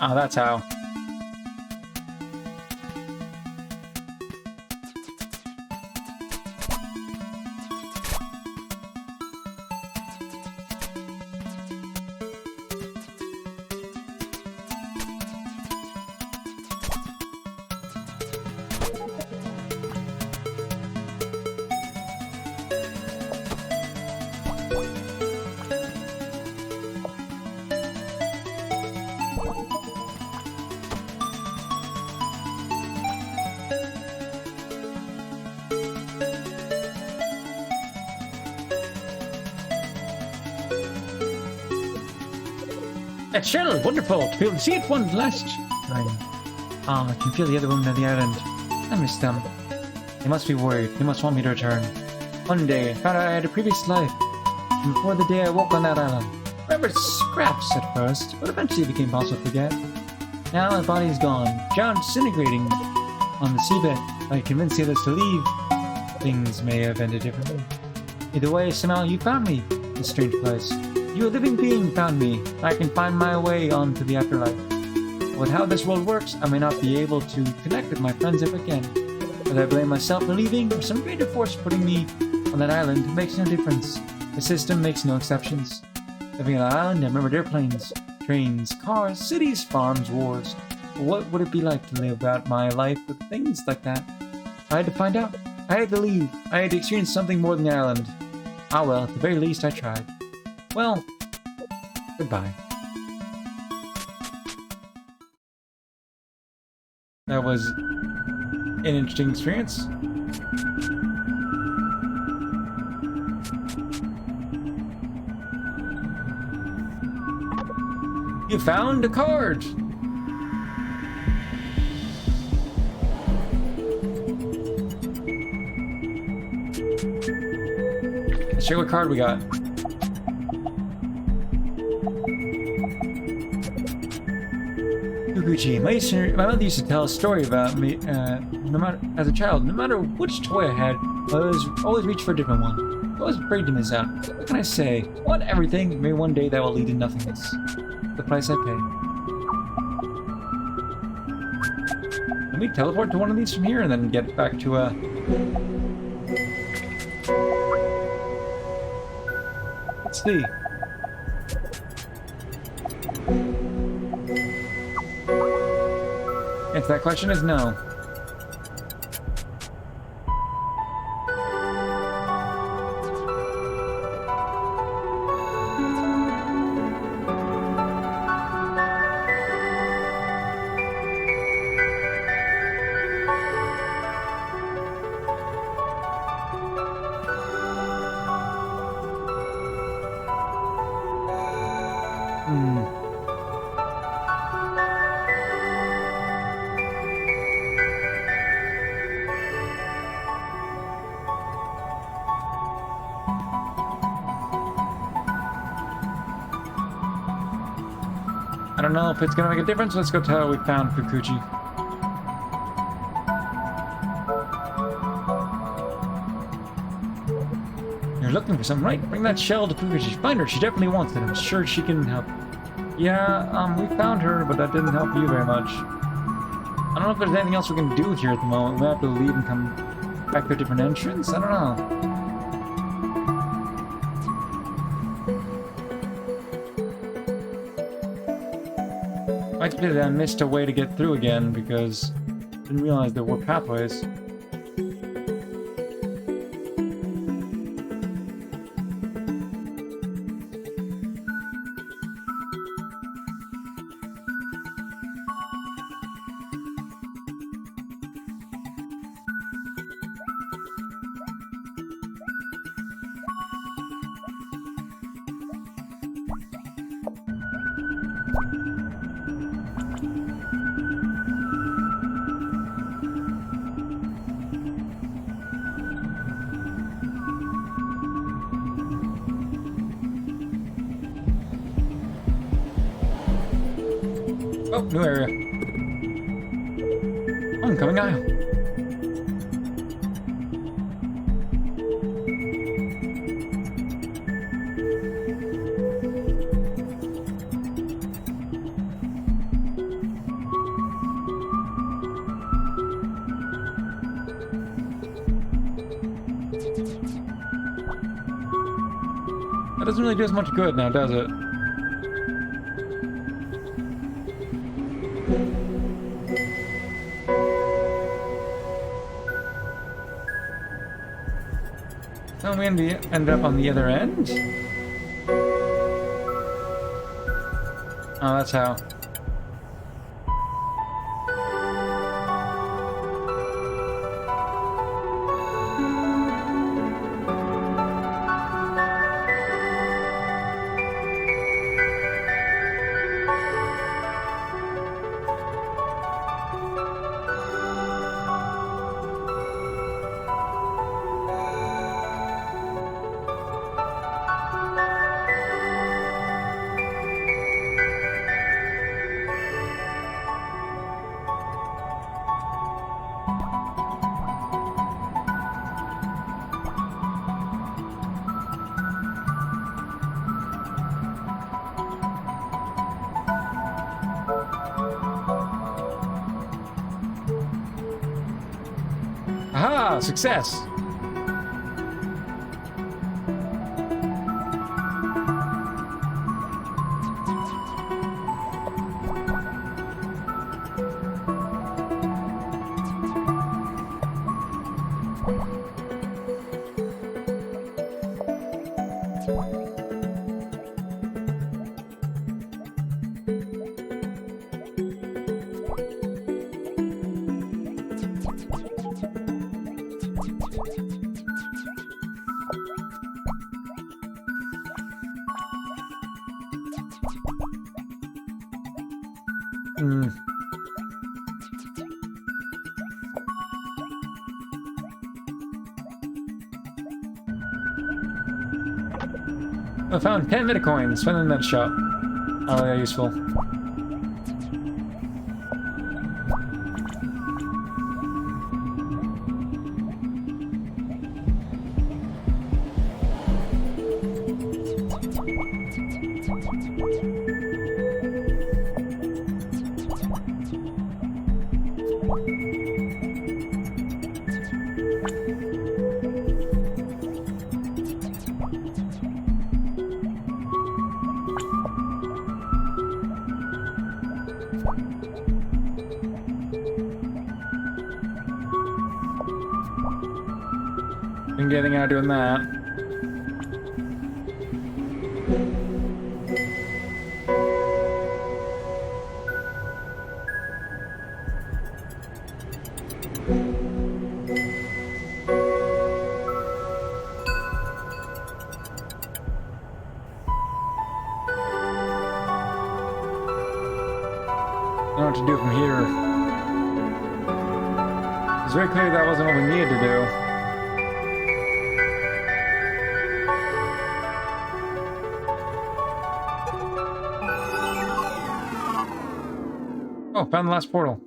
Ah, that's how. It's surely wonderful to be able to see it one last time. Ah, I can feel the other women on the island. I miss them. They must be worried. They must want me to return. One day, I found out I had a previous life. And before the day I woke on that island. I remembered scraps at first, but eventually it became possible to forget. Now my body is gone, drowned, disintegrating on the seabed. I convinced the others to leave. Things may have ended differently. Either way, somehow you found me, this strange place. You, a living being, found me. I can find my way on to the afterlife. With how this world works, I may not be able to connect with my friends ever again. Whether I blame myself for leaving or some greater force putting me on that island makes no difference. The system makes no exceptions. Living on an island, I remembered airplanes, trains, cars, cities, farms, wars. What would it be like to live out my life with things like that? I had to find out. I had to leave. I had to experience something more than the island. Ah well, at the very least I tried. Well, goodbye. That was an interesting experience. You found a card! Let's check what card we got. My mother used to tell a story about me. As a child, no matter which toy I had, I always reached for a different one. I was afraid to miss out. What can I say? I want everything. Maybe one day that will lead to nothingness. The price I pay. Let me teleport to one of these from here and then get back to Let's see. If that question is no. I don't know if it's gonna make a difference. Let's go tell her we found Fukuji. You're looking for something, right? Bring that shell to Fukuji. Find her. She definitely wants it. I'm sure she can help. Yeah, we found her, but that didn't help you very much. I don't know if there's anything else we can do here at the moment. We have to leave and come back to a different entrance. I don't know. Might be that I missed a way to get through again because I didn't realize there were pathways. Oh, new area. Oncoming aisle. That doesn't really do as much good now, does it? So we ended up on the other end? Oh, that's how. Aha! Success! I found 10 Metacoins. Spend them in that shop. Oh, yeah, useful. get anything out of doing that. I don't know what to do from here. It's very clear that wasn't what we needed to do. Oh, found the last portal.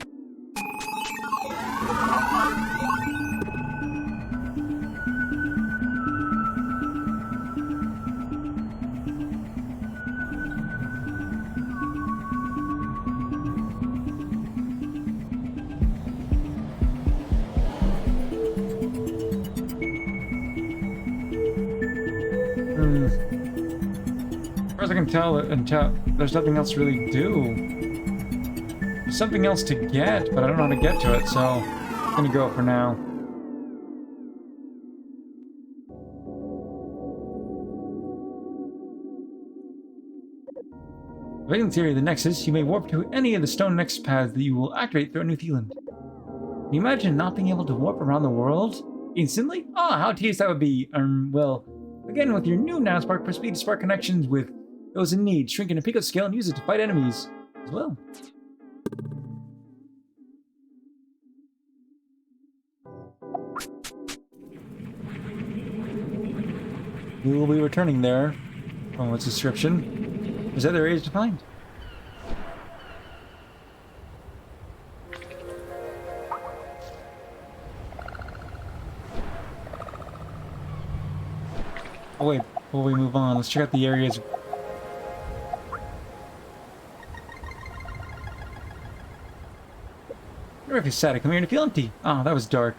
As far as I can tell, there's nothing else to really do. There's something else to get, but I don't know how to get to it, so I'm gonna go for now. According to the theory of the Nexus, you may warp to any of the stone Nexus paths that you will activate throughout New Zealand. Can you imagine not being able to warp around the world instantly? Ah, how tedious that would be. Well, again, with your new nanospark, press B to spark connections with those in need, shrink in a picoscale, and use it to fight enemies as well. We will be returning there from its description. There's other areas to find. Oh wait, before we move on, let's check out the areas. If you're sad, I come here to feel empty. Ah, that was dark.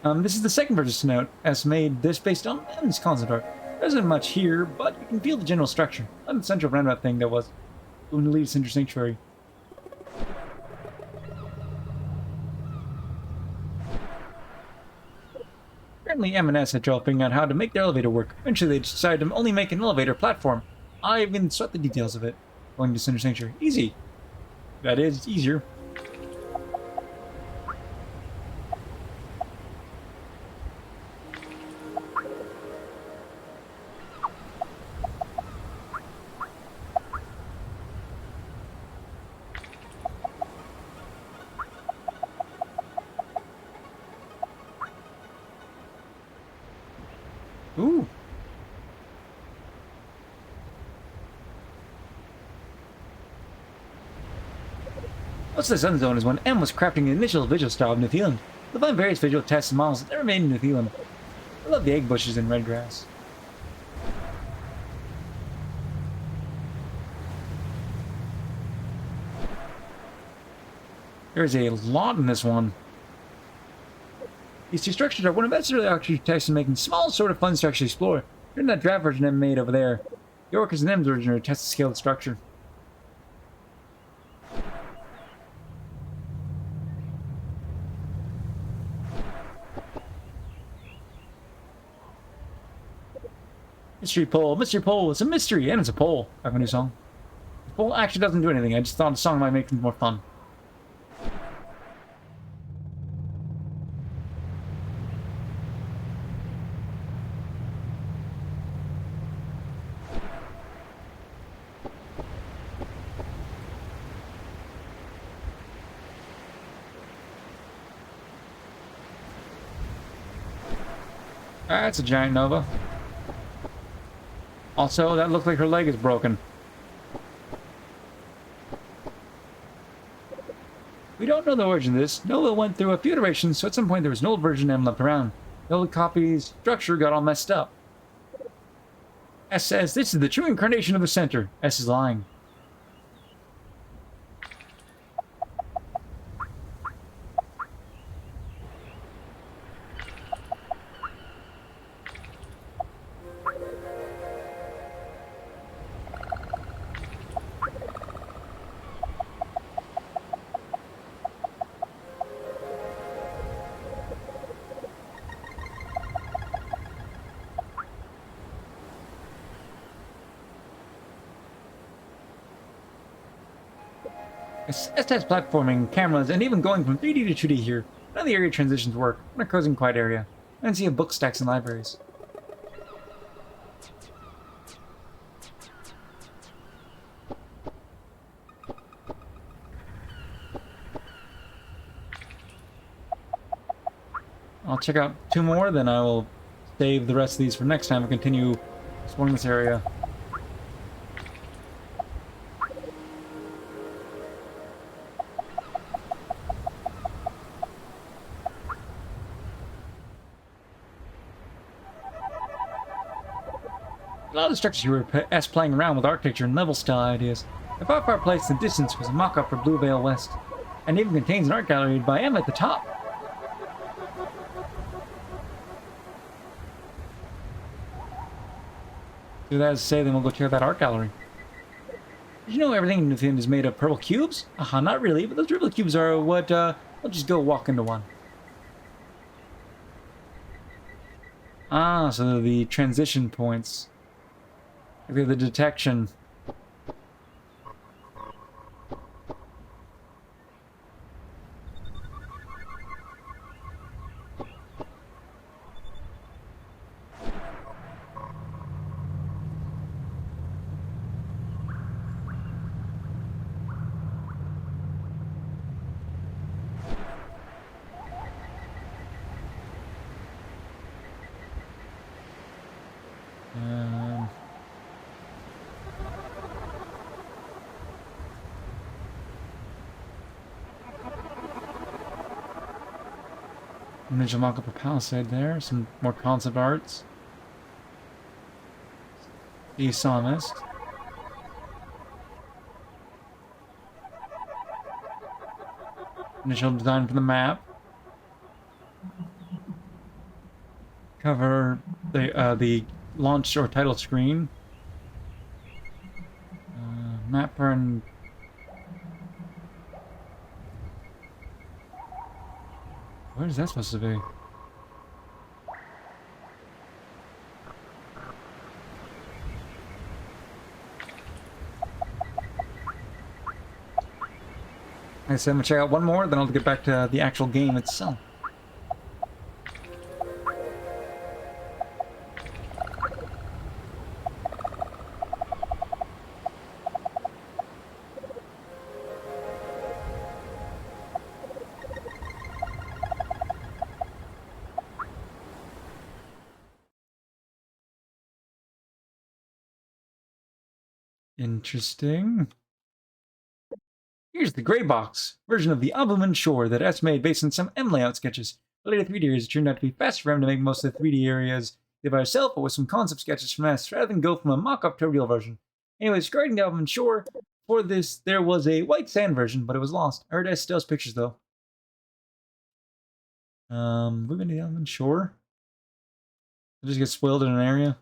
This is the second version note, as made this based on M's concept art. There isn't much here, but you can feel the general structure. Like the central roundabout thing that was going to lead us into Sanctuary. Apparently M&S had trouble figuring out how to make their elevator work. Eventually they decided to only make an elevator platform. I even sweat the details of it. Going to Cinder Sanctuary. Easy. That is easier. Ooh. What's the Sun Zone is when M was crafting the initial visual style of New Zealand. You'll find various visual tests and models that never made in New Zealand. I love the egg bushes and red grass. There's a lot in this one. These two structures are one of best early architects in making small, sort of fun structures to explore. You're in that draft version I made over there. The Orcus and M's version are test the scale of the structure. Mystery pole. Mystery pole. It's a mystery, and it's a pole. I have a new song. The pole actually doesn't do anything. I just thought the song might make things more fun. That's a giant nova. Also, that looks like her leg is broken. We don't know the origin of this. Nova went through a few iterations, so at some point there was an old version of M left around. The old copy's structure got all messed up. S says this is the true incarnation of the center. S is lying. STS platforming, cameras, and even going from 3D to 2D here. None of the area transitions work. What a cozy and quiet area. I don't see a book stacks and libraries. I'll check out 2 more, then I will save the rest of these for next time and continue exploring this area. A lot of the structures you were playing around with architecture and level style ideas. A far place in the distance was a mock-up for Blue Veil West, and even contains an art gallery by M at the top. Do that as say, then we'll go check out that art gallery. Did you know everything in Newfoundland is made of purple cubes? Not really, but those purple cubes are what, I'll just go walk into one. Ah, so they're the transition points. They're the detection. Ninja mock up a palisade there. Some more concept arts. The psalmist. Initial design for the map. Cover the launch or title screen. Mapper and where is that supposed to be? Like I said, I'm gonna check out one more, then I'll get back to the actual game itself. Interesting. Here's the gray box version of the Oblin Shore that S made based on some M layout sketches. The later 3D areas turned out to be faster for him to make most of the 3D areas by herself, but with some concept sketches from S, rather than go from a mock-up to a real version. Anyways, regarding the Oblin Shore, for this there was a white sand version, but it was lost. I heard S still has pictures though. We've been to the Oblin Shore. Did just get spoiled in an area.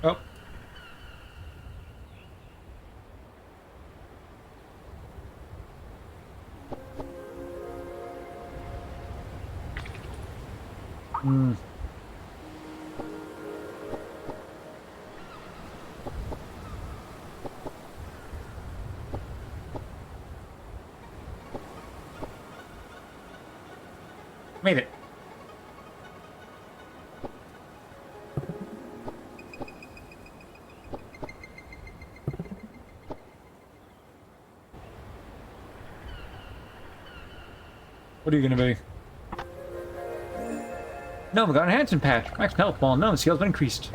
Oh. Made it. What are you gonna be? No, we got an enhancement patch. Max health ball. No, the scale's been increased.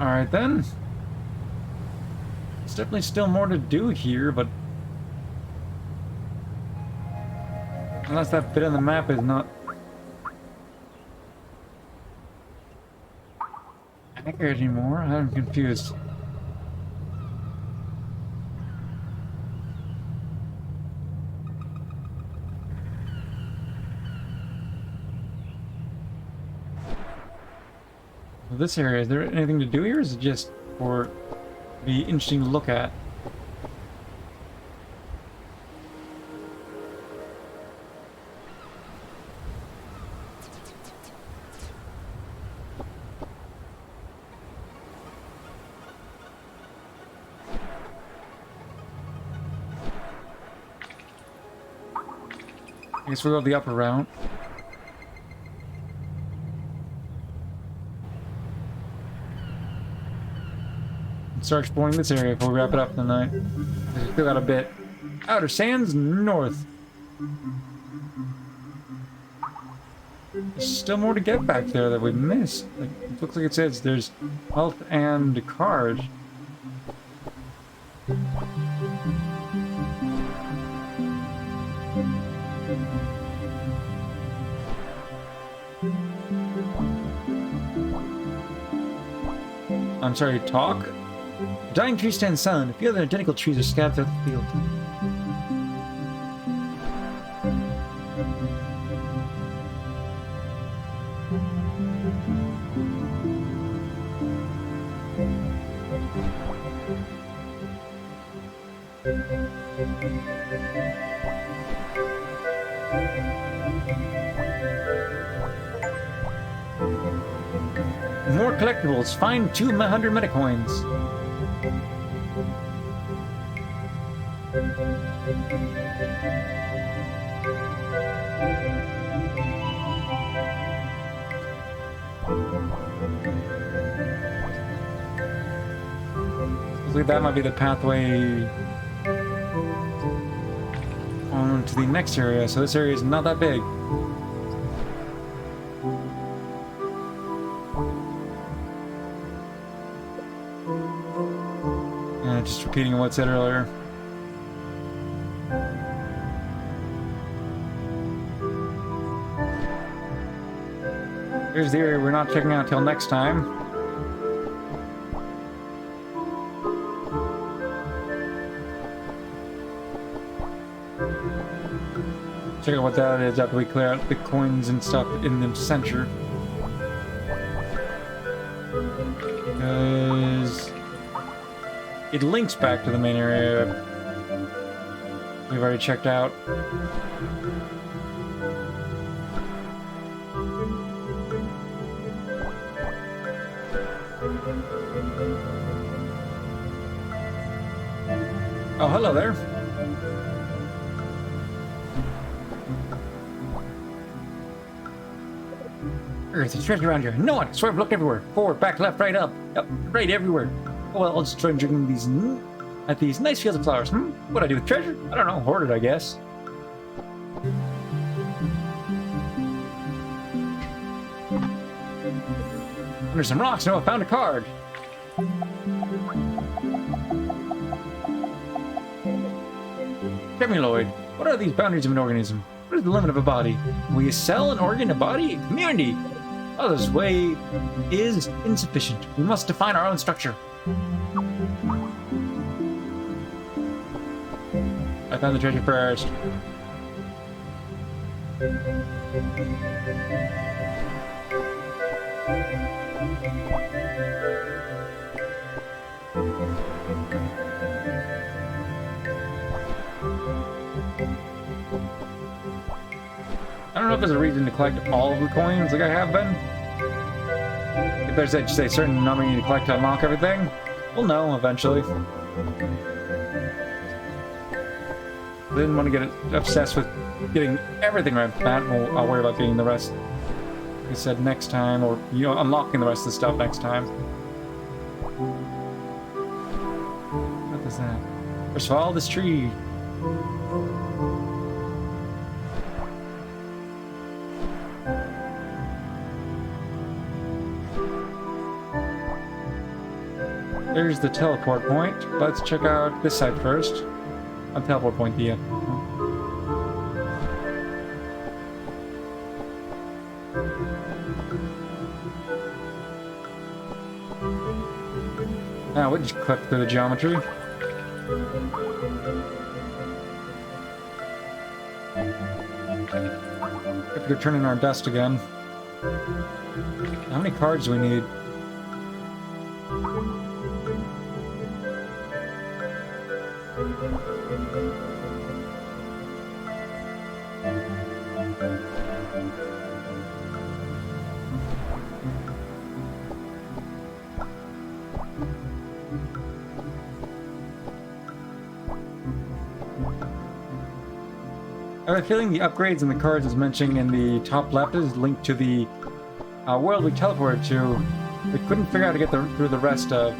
Alright then. There's definitely still more to do here, but... unless that bit on the map is not... accurate anymore, I'm confused. This area, is there anything to do here, or is it just for be interesting to look at? I guess we'll go the upper route. Start exploring this area before we wrap it up tonight. We still got a bit. Outer Sands North. There's still more to get back there that we missed. Like, it looks like it says there's health and a card. I'm sorry, talk? A dying tree stands silent. A few other identical trees are scattered throughout the field. More collectibles. Find 200 metacoins. I believe that might be the pathway on to the next area. So this area is not that big. Just repeating what I said earlier. Here's the area we're not checking out till next time. Check out what that is after we clear out the coins and stuff in the center. Because it links back to the main area we've already checked out. Oh, hello there. There's a treasure around here. No one! I swear I've looked everywhere. Forward, back, left, right, up. Yep, right, everywhere. Oh, well, I'll just try drinking these at these nice fields of flowers. What'd I do with treasure? I don't know. Hoard it, I guess. Under some rocks. No, I found a card. Tremuloid. What are these boundaries of an organism? What is the limit of a body? Will you sell an organ, a body, a community? Oh, this way is insufficient. We must define our own structure. I found the treasure first. I don't know if there's a reason to collect all of the coins like I have been. If there's just a certain number you need to collect to unlock everything, we'll know eventually. I didn't want to get obsessed with getting everything right. That I'll worry about getting the rest, like I said, next time, or unlocking the rest of the stuff next time. What is that? First of all, this tree. There's the teleport point. Let's check out this side first. A teleport point, yeah. Now we just click through the geometry. Have to go turn in our dust again. How many cards do we need? I have a feeling the upgrades and the cards as mentioned in the top left is linked to the world we teleported to. We couldn't figure out how to get through the rest of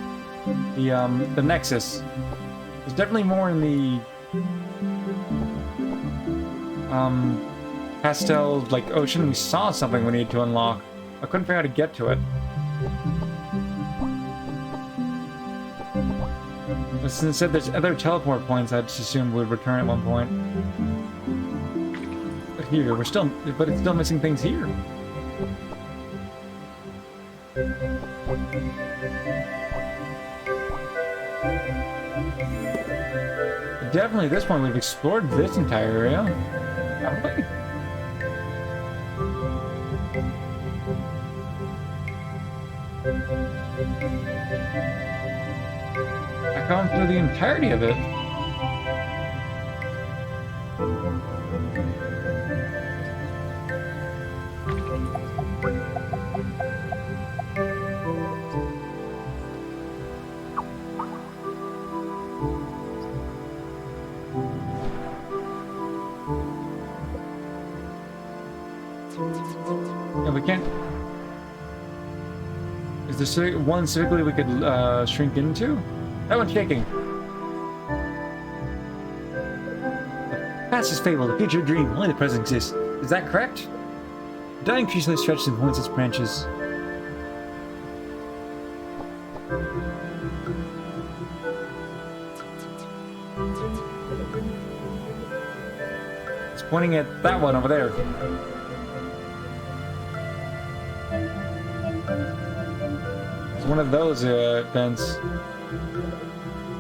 the Nexus. There's definitely more in the pastel like ocean. We saw something we needed to unlock. I couldn't figure out how to get to it. But since it said there's other teleport points, I just assumed would return at one point. But here, but it's still missing things here. Definitely at this point we've explored this entire area. Haven't we? I've gone through the entirety of it. Yeah, we can't. Is there one specifically we could shrink into? That one's shaking. The past is fable, the future a dream, only the present exists. Is that correct? The dying tree slowly stretches and points its branches. It's pointing at that one over there. It's one of those events.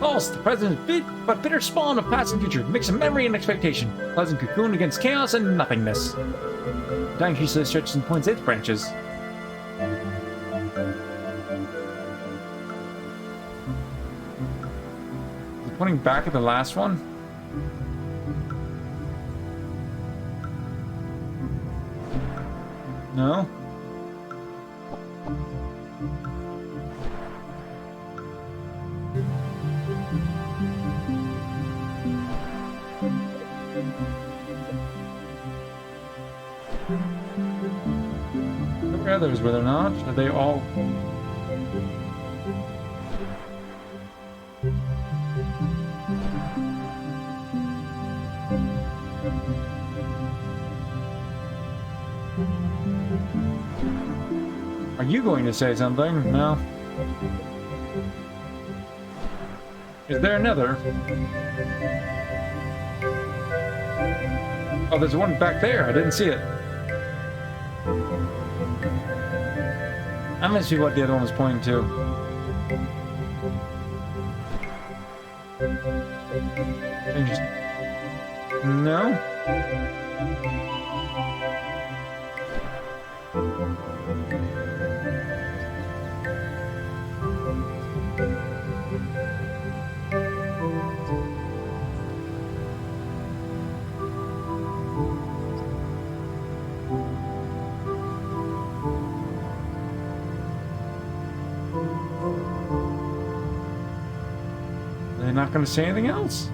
False! The present is bit, but bitter spawn of past and future. Mix of memory and expectation. Pleasant cocoon against chaos and nothingness. The dying tree slowly stretches and points its branches. Is it pointing back at the last one? No? There were others, were there not? Are they all... Are you going to say something? No. Is there another? Oh, there's one back there. I didn't see it. I'm gonna see what the other one was pointing to. No? They're not going to say anything else?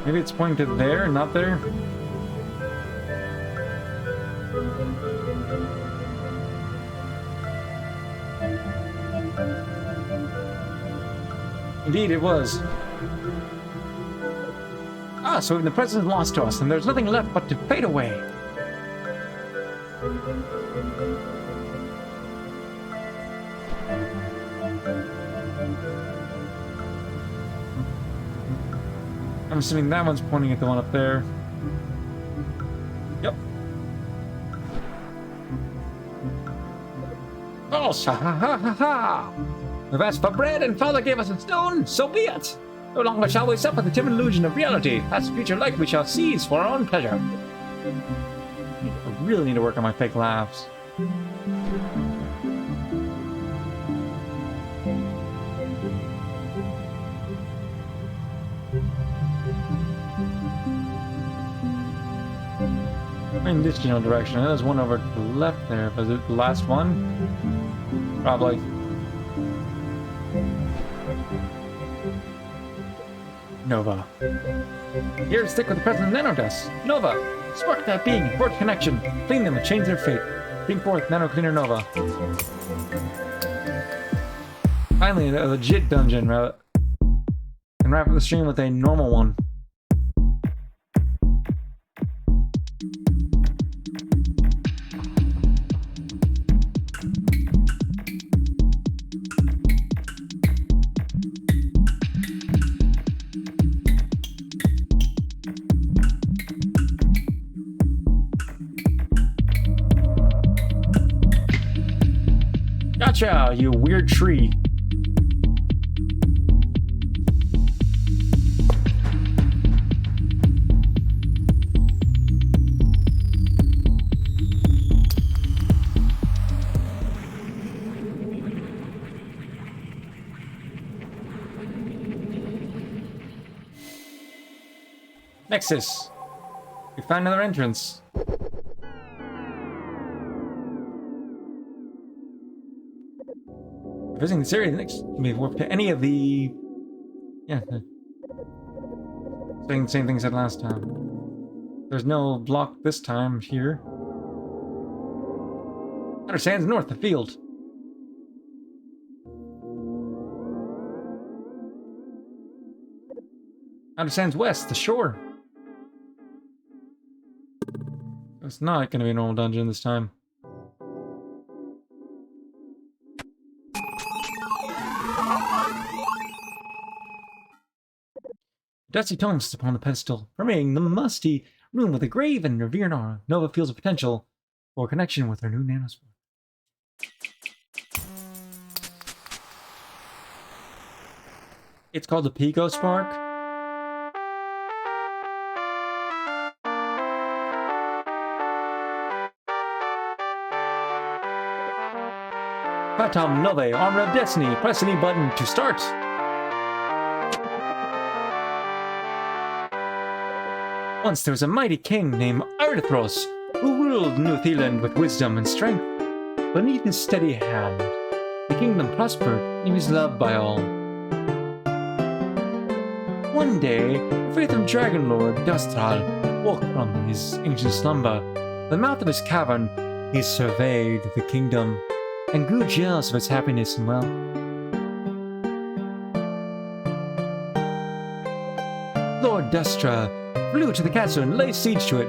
Maybe it's pointing to there, not there? Indeed, it was. Ah, so even the president lost to us, and there's nothing left but to fade away. I'm assuming that one's pointing at the one up there. Yep. Oh, ha ha ha ha! We've asked for bread and Father gave us a stone, so be it! No longer shall we suffer the timid illusion of reality. Past future light we shall seize for our own pleasure. I really need to work on my fake laughs. In this general direction. There's one over to the left there. Was it the last one? Probably. Nova. Here to stick with the present nanodust. Nova! Spark that being, forge connection. Clean them and change their fate. Bring forth Nano Cleaner Nova. Finally, a legit dungeon. And wrap up the stream with a normal one. Gotcha, you weird tree. Nexus. We found another entrance. Visiting this area next can be warped to any of the... Yeah. Saying the same things as last time. There's no block this time here. Outer Sands north, the field. Outer Sands west, the shore. It's not going to be a normal dungeon this time. Dusty tones upon the pedestal, permeating the musty room with a grave and revered aura. Nova feels a potential for connection with her new nanosphere. It's called the Pico Spark. Phantom Nove, Armor of Destiny. Press any button to start. Once there was a mighty king named Arithros, who ruled New Zealand with wisdom and strength. Beneath his steady hand, the kingdom prospered and he was loved by all. One day, the faithful dragon lord Dastral woke from his ancient slumber. At the mouth of his cavern, he surveyed the kingdom and grew jealous of its happiness and wealth. Lord Dustra flew to the castle and laid siege to it.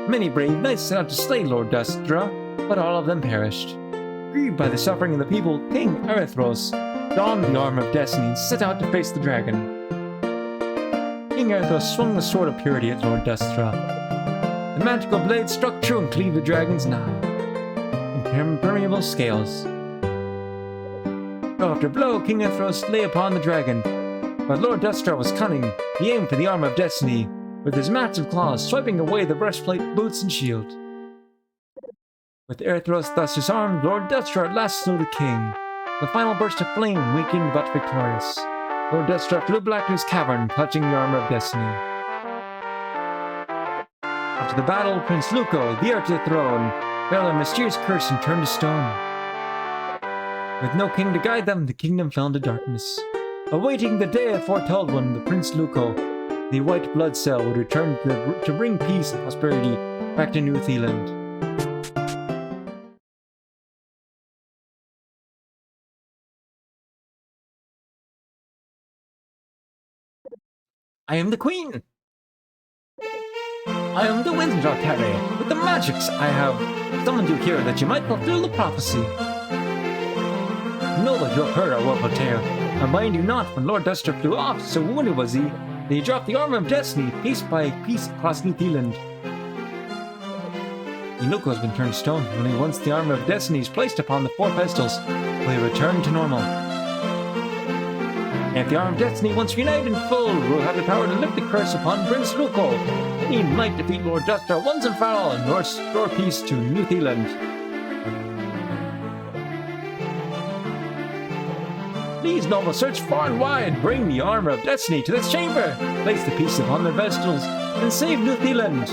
Many brave knights set out to slay Lord Dustra, but all of them perished. Grieved by the suffering of the people, King Arithros donned the armor of destiny and set out to face the dragon. King Arithros swung the sword of purity at Lord Dustra. The magical blade struck true and cleaved the dragon's nine. Impermeable scales. Blow after blow, King Arithros lay upon the dragon, but Lord Dustra was cunning. He aimed for the armor of destiny, with his massive claws swiping away the breastplate, boots, and shield. With Arithros thus disarmed, Lord Dustra at last slew the king. The final burst of flame weakened but victorious. Lord Dustra flew back to his cavern, clutching the armor of destiny. After the battle, Prince Luco, the heir to the throne, fell a mysterious curse and turned to stone. With no king to guide them, the kingdom fell into darkness. Awaiting the day of foretold one, the Prince Luco, the white blood cell, would return to bring peace and prosperity back to New Zealand. I am the queen. I am the wind shall carry. With the magics I have summoned you here that you might fulfill the prophecy. Know that you have heard our woeful tale. I mind you not when Lord Duster flew off, so wounded was he, that he dropped the armor of destiny piece by piece across New Zealand. Inuko has been turned stone. Only once the armor of destiny is placed upon the four pedestals will he return to normal. And if the arm of destiny once reunited in full will have the power to lift the curse upon Prince Ruko, then he might defeat Lord Duster once and for all and restore peace to New Zealand. Please, noble, search far and wide, bring the armor of destiny to this chamber, place the pieces upon their pedestals, and save New Zealand.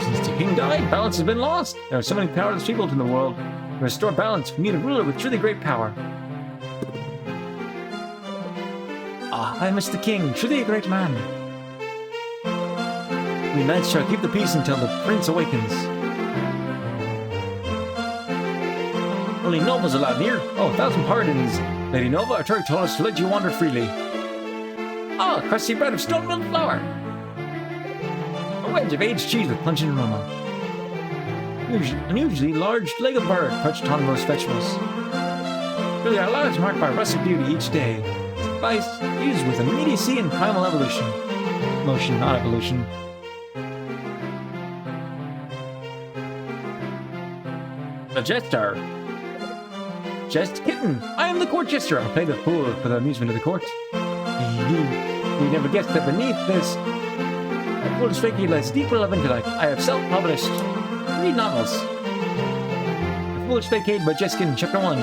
Since the king died, balance has been lost. There are so many powerless people in the world. To restore balance, we need a ruler with truly great power. Ah, I miss the king, truly a great man. We knights shall keep the peace until the prince awakens. Only nobles allowed near. Oh, 1,000 pardons. Lady Nova, our Turk told us to let you wander freely. Ah, crusty bread of stone milk flour. A wedge of aged cheese with pungent aroma. Unusually large leg of bird perched on most vegetables. Really, our lives marked by rustic beauty each day. Spice used with immediacy and primal evolution. Motion, not evolution. The Jester. Jest kitten. I am the court jester. I play the fool for the amusement of the court. We never guessed that beneath this foolish fakey lies deep well of intellect. I have self-published 3 novels. The Foolish Facade by Jeskin, Chapter 1.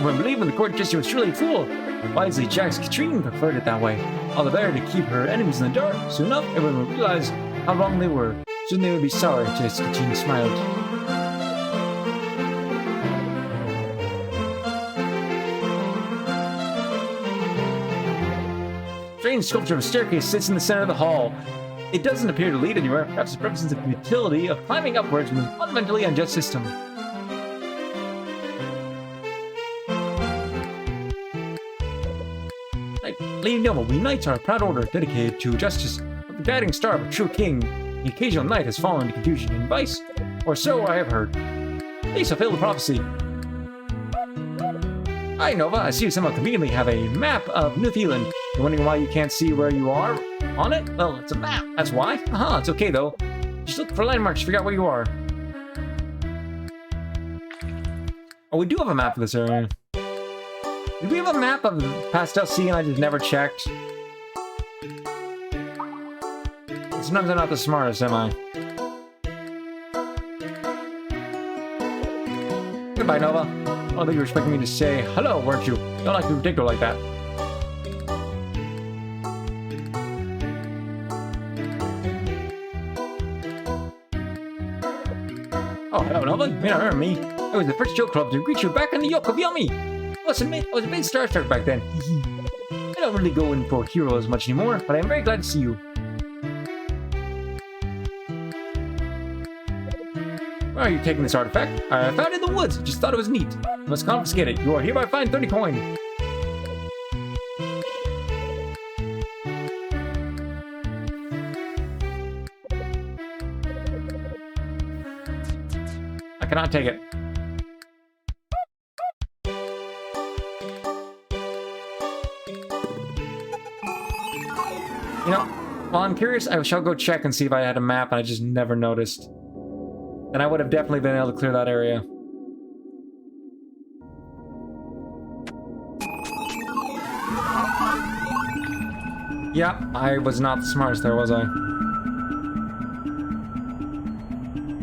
When believing the court jester was truly a fool, wisely Jack's Katrine preferred it that way. All the better to keep her enemies in the dark. Soon enough, everyone would realize how wrong they were. Soon they would be sorry, Jess Katrine smiled. Strange sculpture of a staircase sits in the center of the hall. It doesn't appear to lead anywhere. Perhaps it represents the futility of climbing upwards from a fundamentally unjust system. Lady Nova, we knights are a proud order dedicated to justice, but the guiding star of a true king. The occasional knight has fallen into confusion and vice, or so I have heard. Please fulfill the prophecy. Hi, Nova. I see you somehow conveniently have a map of New Zealand. You're wondering why you can't see where you are on it? Well, it's a map. That's why. It's okay, though. Just look for landmarks to figure out where you are. Oh, we do have a map of this area. Did we have a map of Pastel Sea and I just never checked? Sometimes I'm not the smartest, am I? Goodbye, Nova. I don't think you were expecting me to say hello, weren't you? Don't like to be ridiculous like that. Oh, hello, Nova. You may not remember me. I was the first Joe Club to greet you back in the Yoke of Yummy. I was a bit starstruck back then. I don't really go in for heroes much anymore, but I'm very glad to see you. Why are you taking this artifact? I found it in the woods. Just thought it was neat. Must confiscate it. You are hereby fined 30 coin. I cannot take it. You know, while I'm curious, I shall go check and see if I had a map and I just never noticed. And I would have definitely been able to clear that area. Yeah, I was not the smartest there, was I?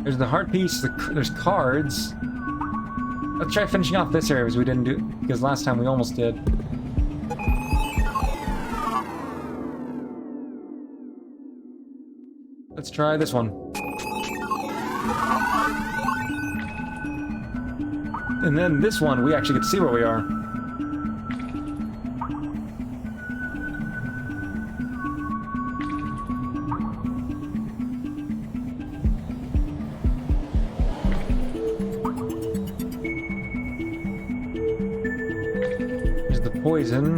There's the heart piece, there's cards. Let's try finishing off this area because we didn't do, because last time we almost did. Let's try this one. And then this one, we actually get to see where we are. poison.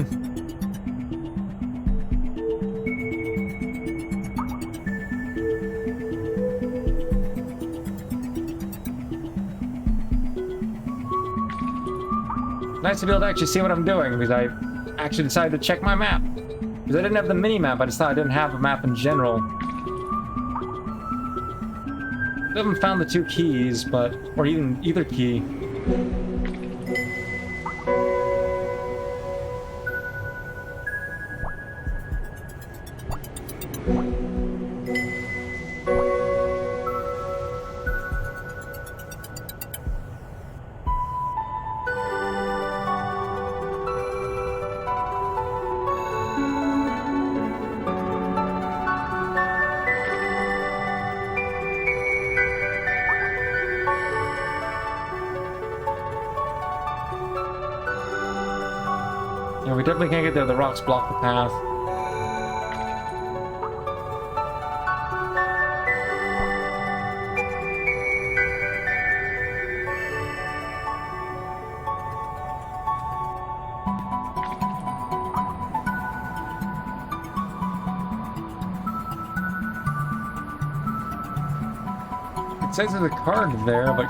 Nice to be able to actually see what I'm doing, because I actually decided to check my map. Because I didn't have the mini-map, I just thought I didn't have a map in general. I haven't found the 2 keys, but... or even either key. Yeah, we definitely can't get there. The rocks block the path. It says there's a card there, but...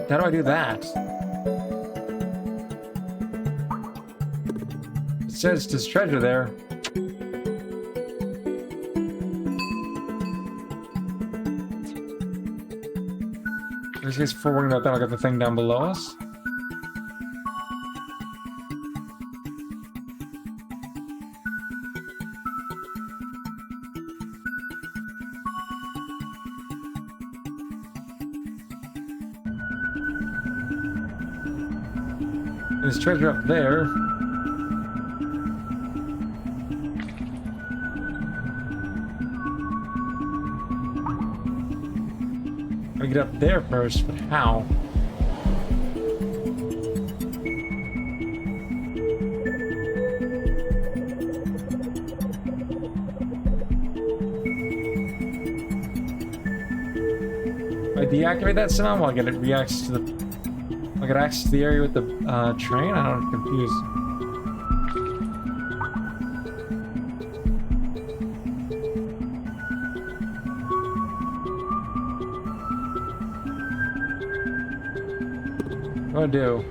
How do I do that? It says there's treasure there. In this case, for worrying about that, I'll get the thing down below us. There's treasure up there. I get up there first, but how? I deactivate that somehow while I get it reacts to the... I get access to the area with the train? I'm confused. What do I do?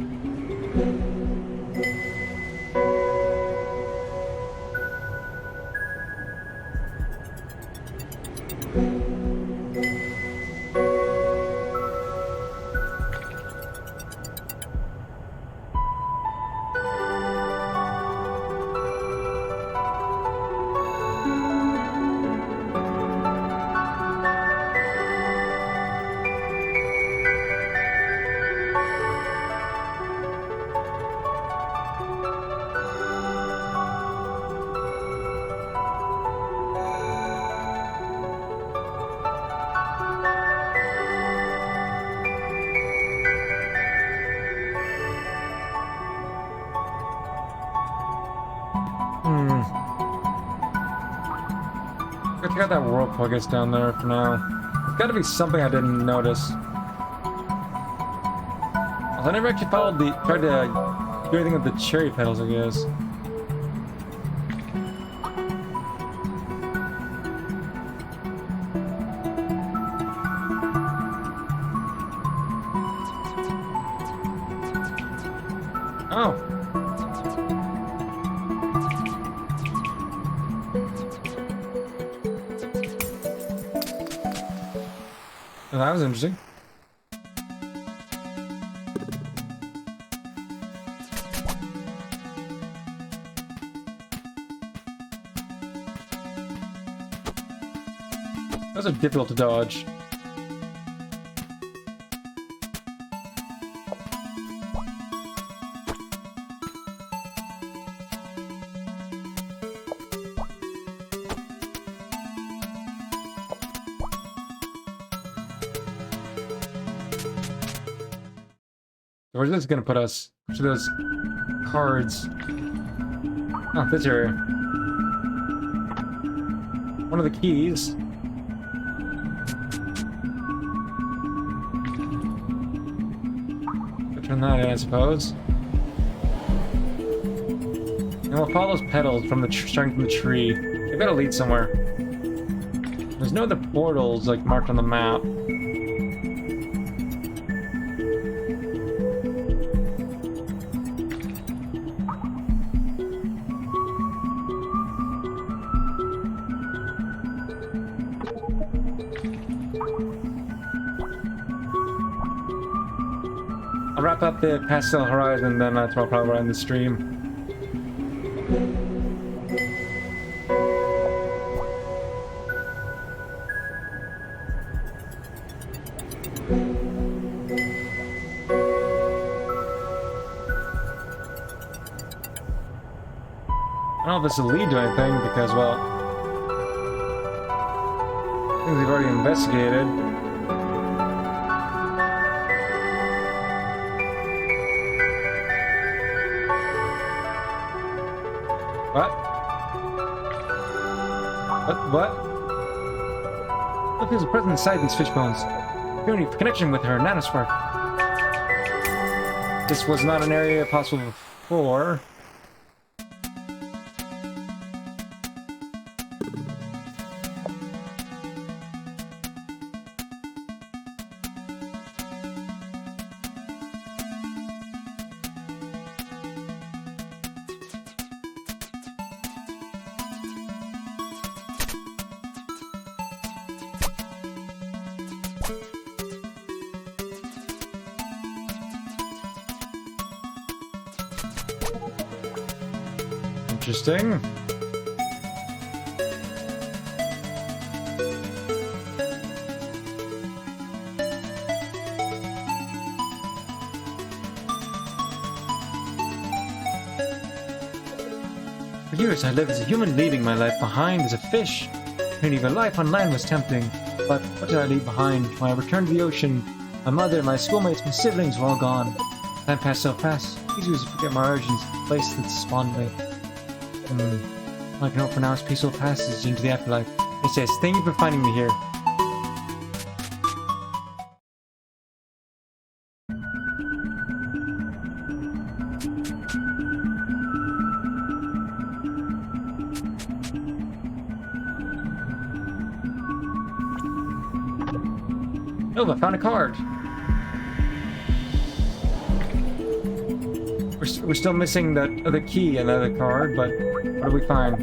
Go check out that whirlpool, I guess, down there for now. There's gotta be something I didn't notice. I never actually tried to do anything with the cherry petals, I guess. Oh. Well, that was interesting. Those are difficult to dodge. Where's this gonna put us? To those cards. Oh, this area. One of the keys. Turn that in, I suppose. And we'll follow those petals from the starting from the tree. They've got to lead somewhere. There's no other portals like marked on the map. I'll wrap up the Pastel Horizon, then that's where I'll probably run the stream. I don't know if this will lead to anything because, well, things we've already investigated. What? What? Look, there's a present inside these fish bones. Any connection with her nanospark. This was not an area possible before. Interesting. For years I lived as a human, leaving my life behind as a fish. And even life on land was tempting. But what did I leave behind? When I returned to the ocean, my mother, my schoolmates, my siblings were all gone. Time passed so fast, easy was to forget my origins, the place that spawned me. All I can hope for now is peaceful passage into the afterlife. It says, thank you for finding me here. Oh, I found a card. We're still missing that other key and other card, but what do we find?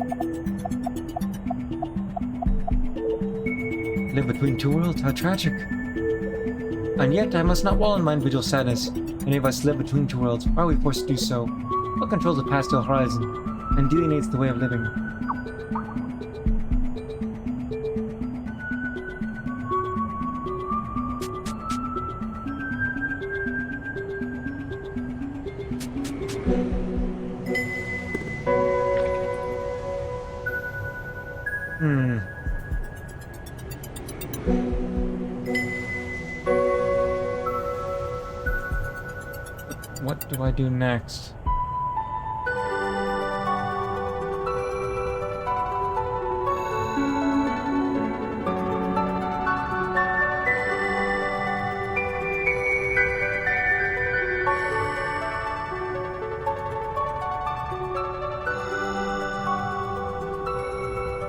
Live between two worlds, how tragic. And yet, I must not wallow in my individual sadness. Many of us live between two worlds. Why are we forced to do so? What controls the pastel horizon and delineates the way of living? What do I do next?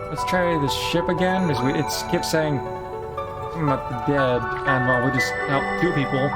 Let's try this ship again, because it keeps saying something about the dead, and well, we just helped two people.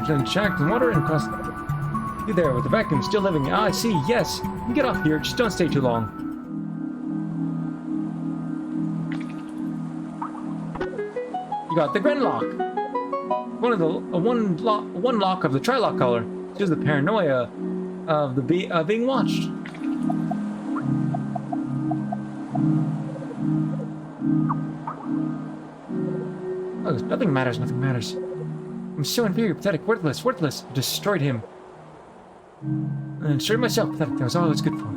Unchecked and water and cost. You there with the vacuum still living? Ah, I see. Yes, you can get off here. Just don't stay too long. You got the Grenlock. One lock of the Trilock color. Here's the paranoia. of the being watched. Oh, nothing matters, nothing matters. I'm so inferior, pathetic, worthless, worthless. I destroyed him. And destroyed myself, pathetic. That was all I was good for.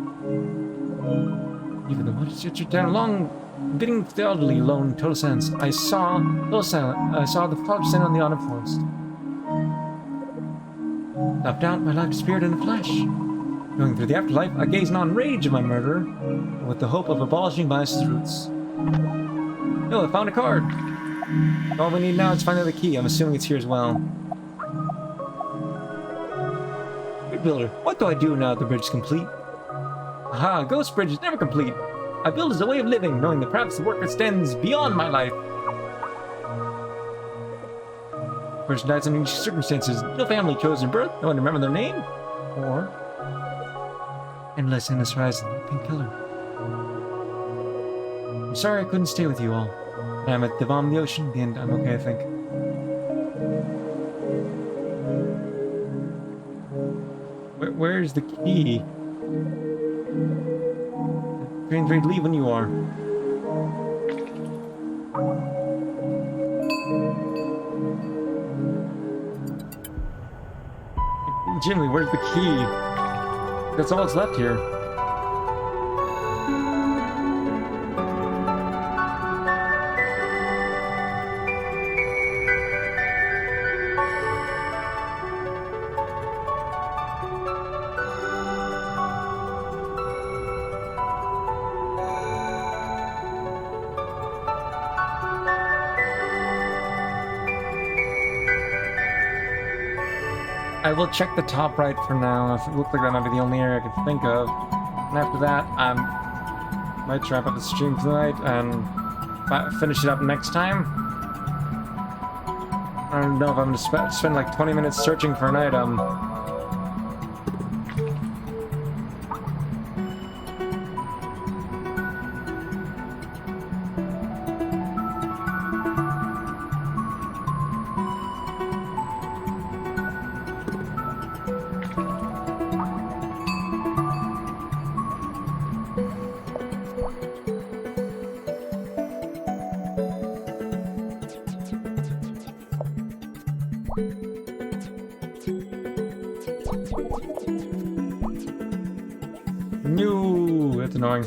Even though I sit down long, bidding the elderly alone, total silence. I saw, total silent. I saw the fog descend on the autumn forest. Without doubt, my life disappeared in a flash. Going through the afterlife, I gaze not in rage of my murderer, but with the hope of abolishing bias's roots. Oh, I found a card. All we need now is finding the key. I'm assuming it's here as well. Good builder, what do I do now that the bridge is complete? Aha, ghost bridge is never complete. I build as a way of living, knowing that perhaps the work extends beyond my life. Person dies under circumstances, no family chosen birth, no one to remember their name, or endless horizon, pink killer. I'm sorry I couldn't stay with you all. I'm at the bottom of the ocean. At the end, I'm okay, I think. Where's the key? Train's ready to leave when you are. Jimmy, where's the key? That's all that's left here. I will check the top right for now. If it looks like that might be the only area I can think of. And after that, I might wrap up the stream tonight and finish it up next time. I don't know if I'm going to spend like 20 minutes searching for an item. No, that's annoying.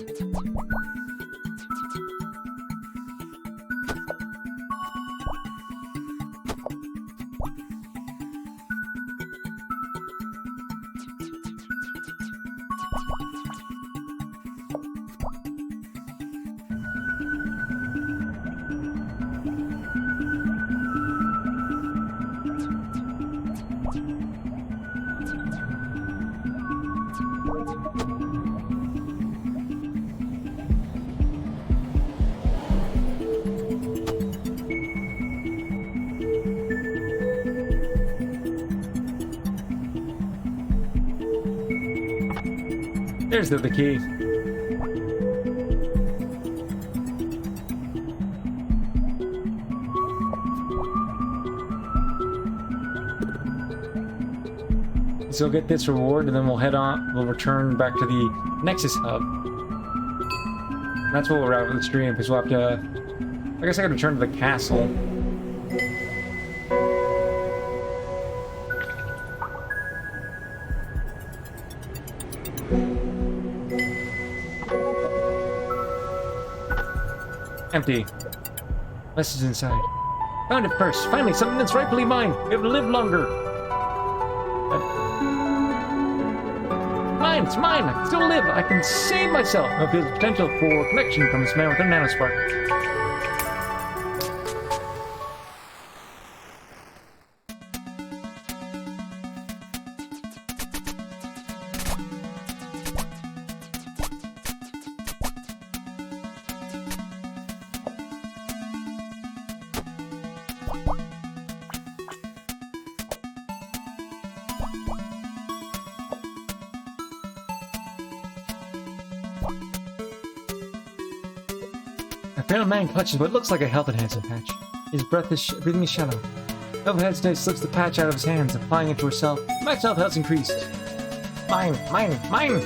There's the key. So we'll get this reward, and then we'll head on. We'll return back to the Nexus Hub. And that's what we'll wrap with the stream, because we'll have to. I guess I could return to the castle. Empty. Message inside. Found it first. Finally, something that's rightfully mine. Be able to live longer. Mine. It's mine. I can still live. I can save myself. I feel the potential for connection from this man with a nanospark. A pale man clutches what looks like a health enhancement patch. His breathing is shallow. Overhead Snake slips the patch out of his hands, applying it to herself. Max health has increased. Mine, mine, mine!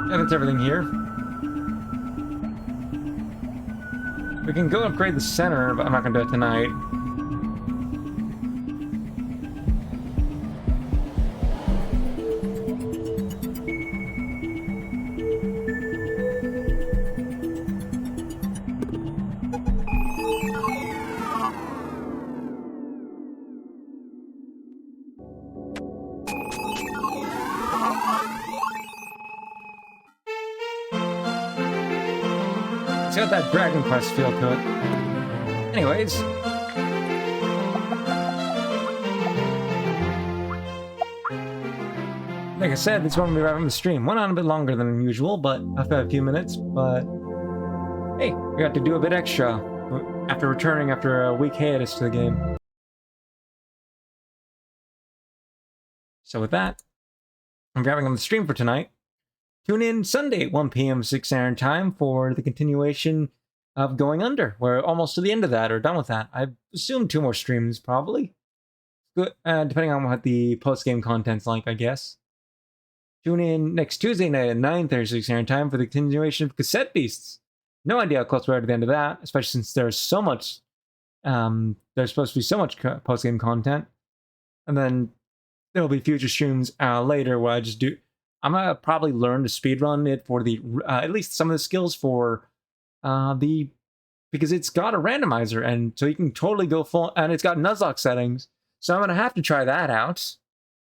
Yeah, that's everything here. We can go upgrade the center, but I'm not gonna do it tonight. It's got that Dragon Quest feel to it. Anyways. Like I said, this one will be right on the stream. Went on a bit longer than usual, but after a few minutes, but hey, we got to do a bit extra after returning after a week hiatus to the game. So with that, I'm wrapping up the stream for tonight. Tune in Sunday at 1 p.m. 6 Aaron time for the continuation of Going Under. We're almost to the end of that, or done with that. I assume 2 more streams, probably. Good, depending on what the post-game content's like, I guess. Tune in next Tuesday night at 9:36 Aaron time for the continuation of Cassette Beasts. No idea how close we are to the end of that, especially since there's so much, there's supposed to be so much post-game content. And then there'll be future streams later where I just do... I'm gonna probably learn to speedrun it for the at least some of the skills for because it's got a randomizer, and so you can totally go full, and it's got Nuzlocke settings, so I'm gonna have to try that out.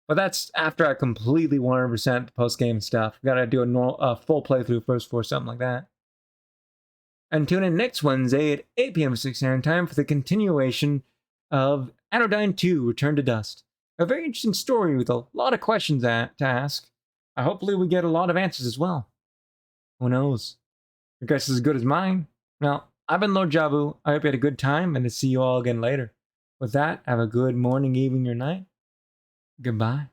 But that's after I completely 100% post game stuff. Gotta do a full playthrough first for something like that. And tune in next Wednesday at 8 p.m. 6 Aaron time for the continuation of Anodyne 2: Return to Dust. A very interesting story with a lot of questions to ask. Hopefully we get a lot of answers as well. Who knows? Your guess is as good as mine. Well, I've been Lord Jabu. I hope you had a good time, and to see you all again later. With that, have a good morning, evening, or night. Goodbye.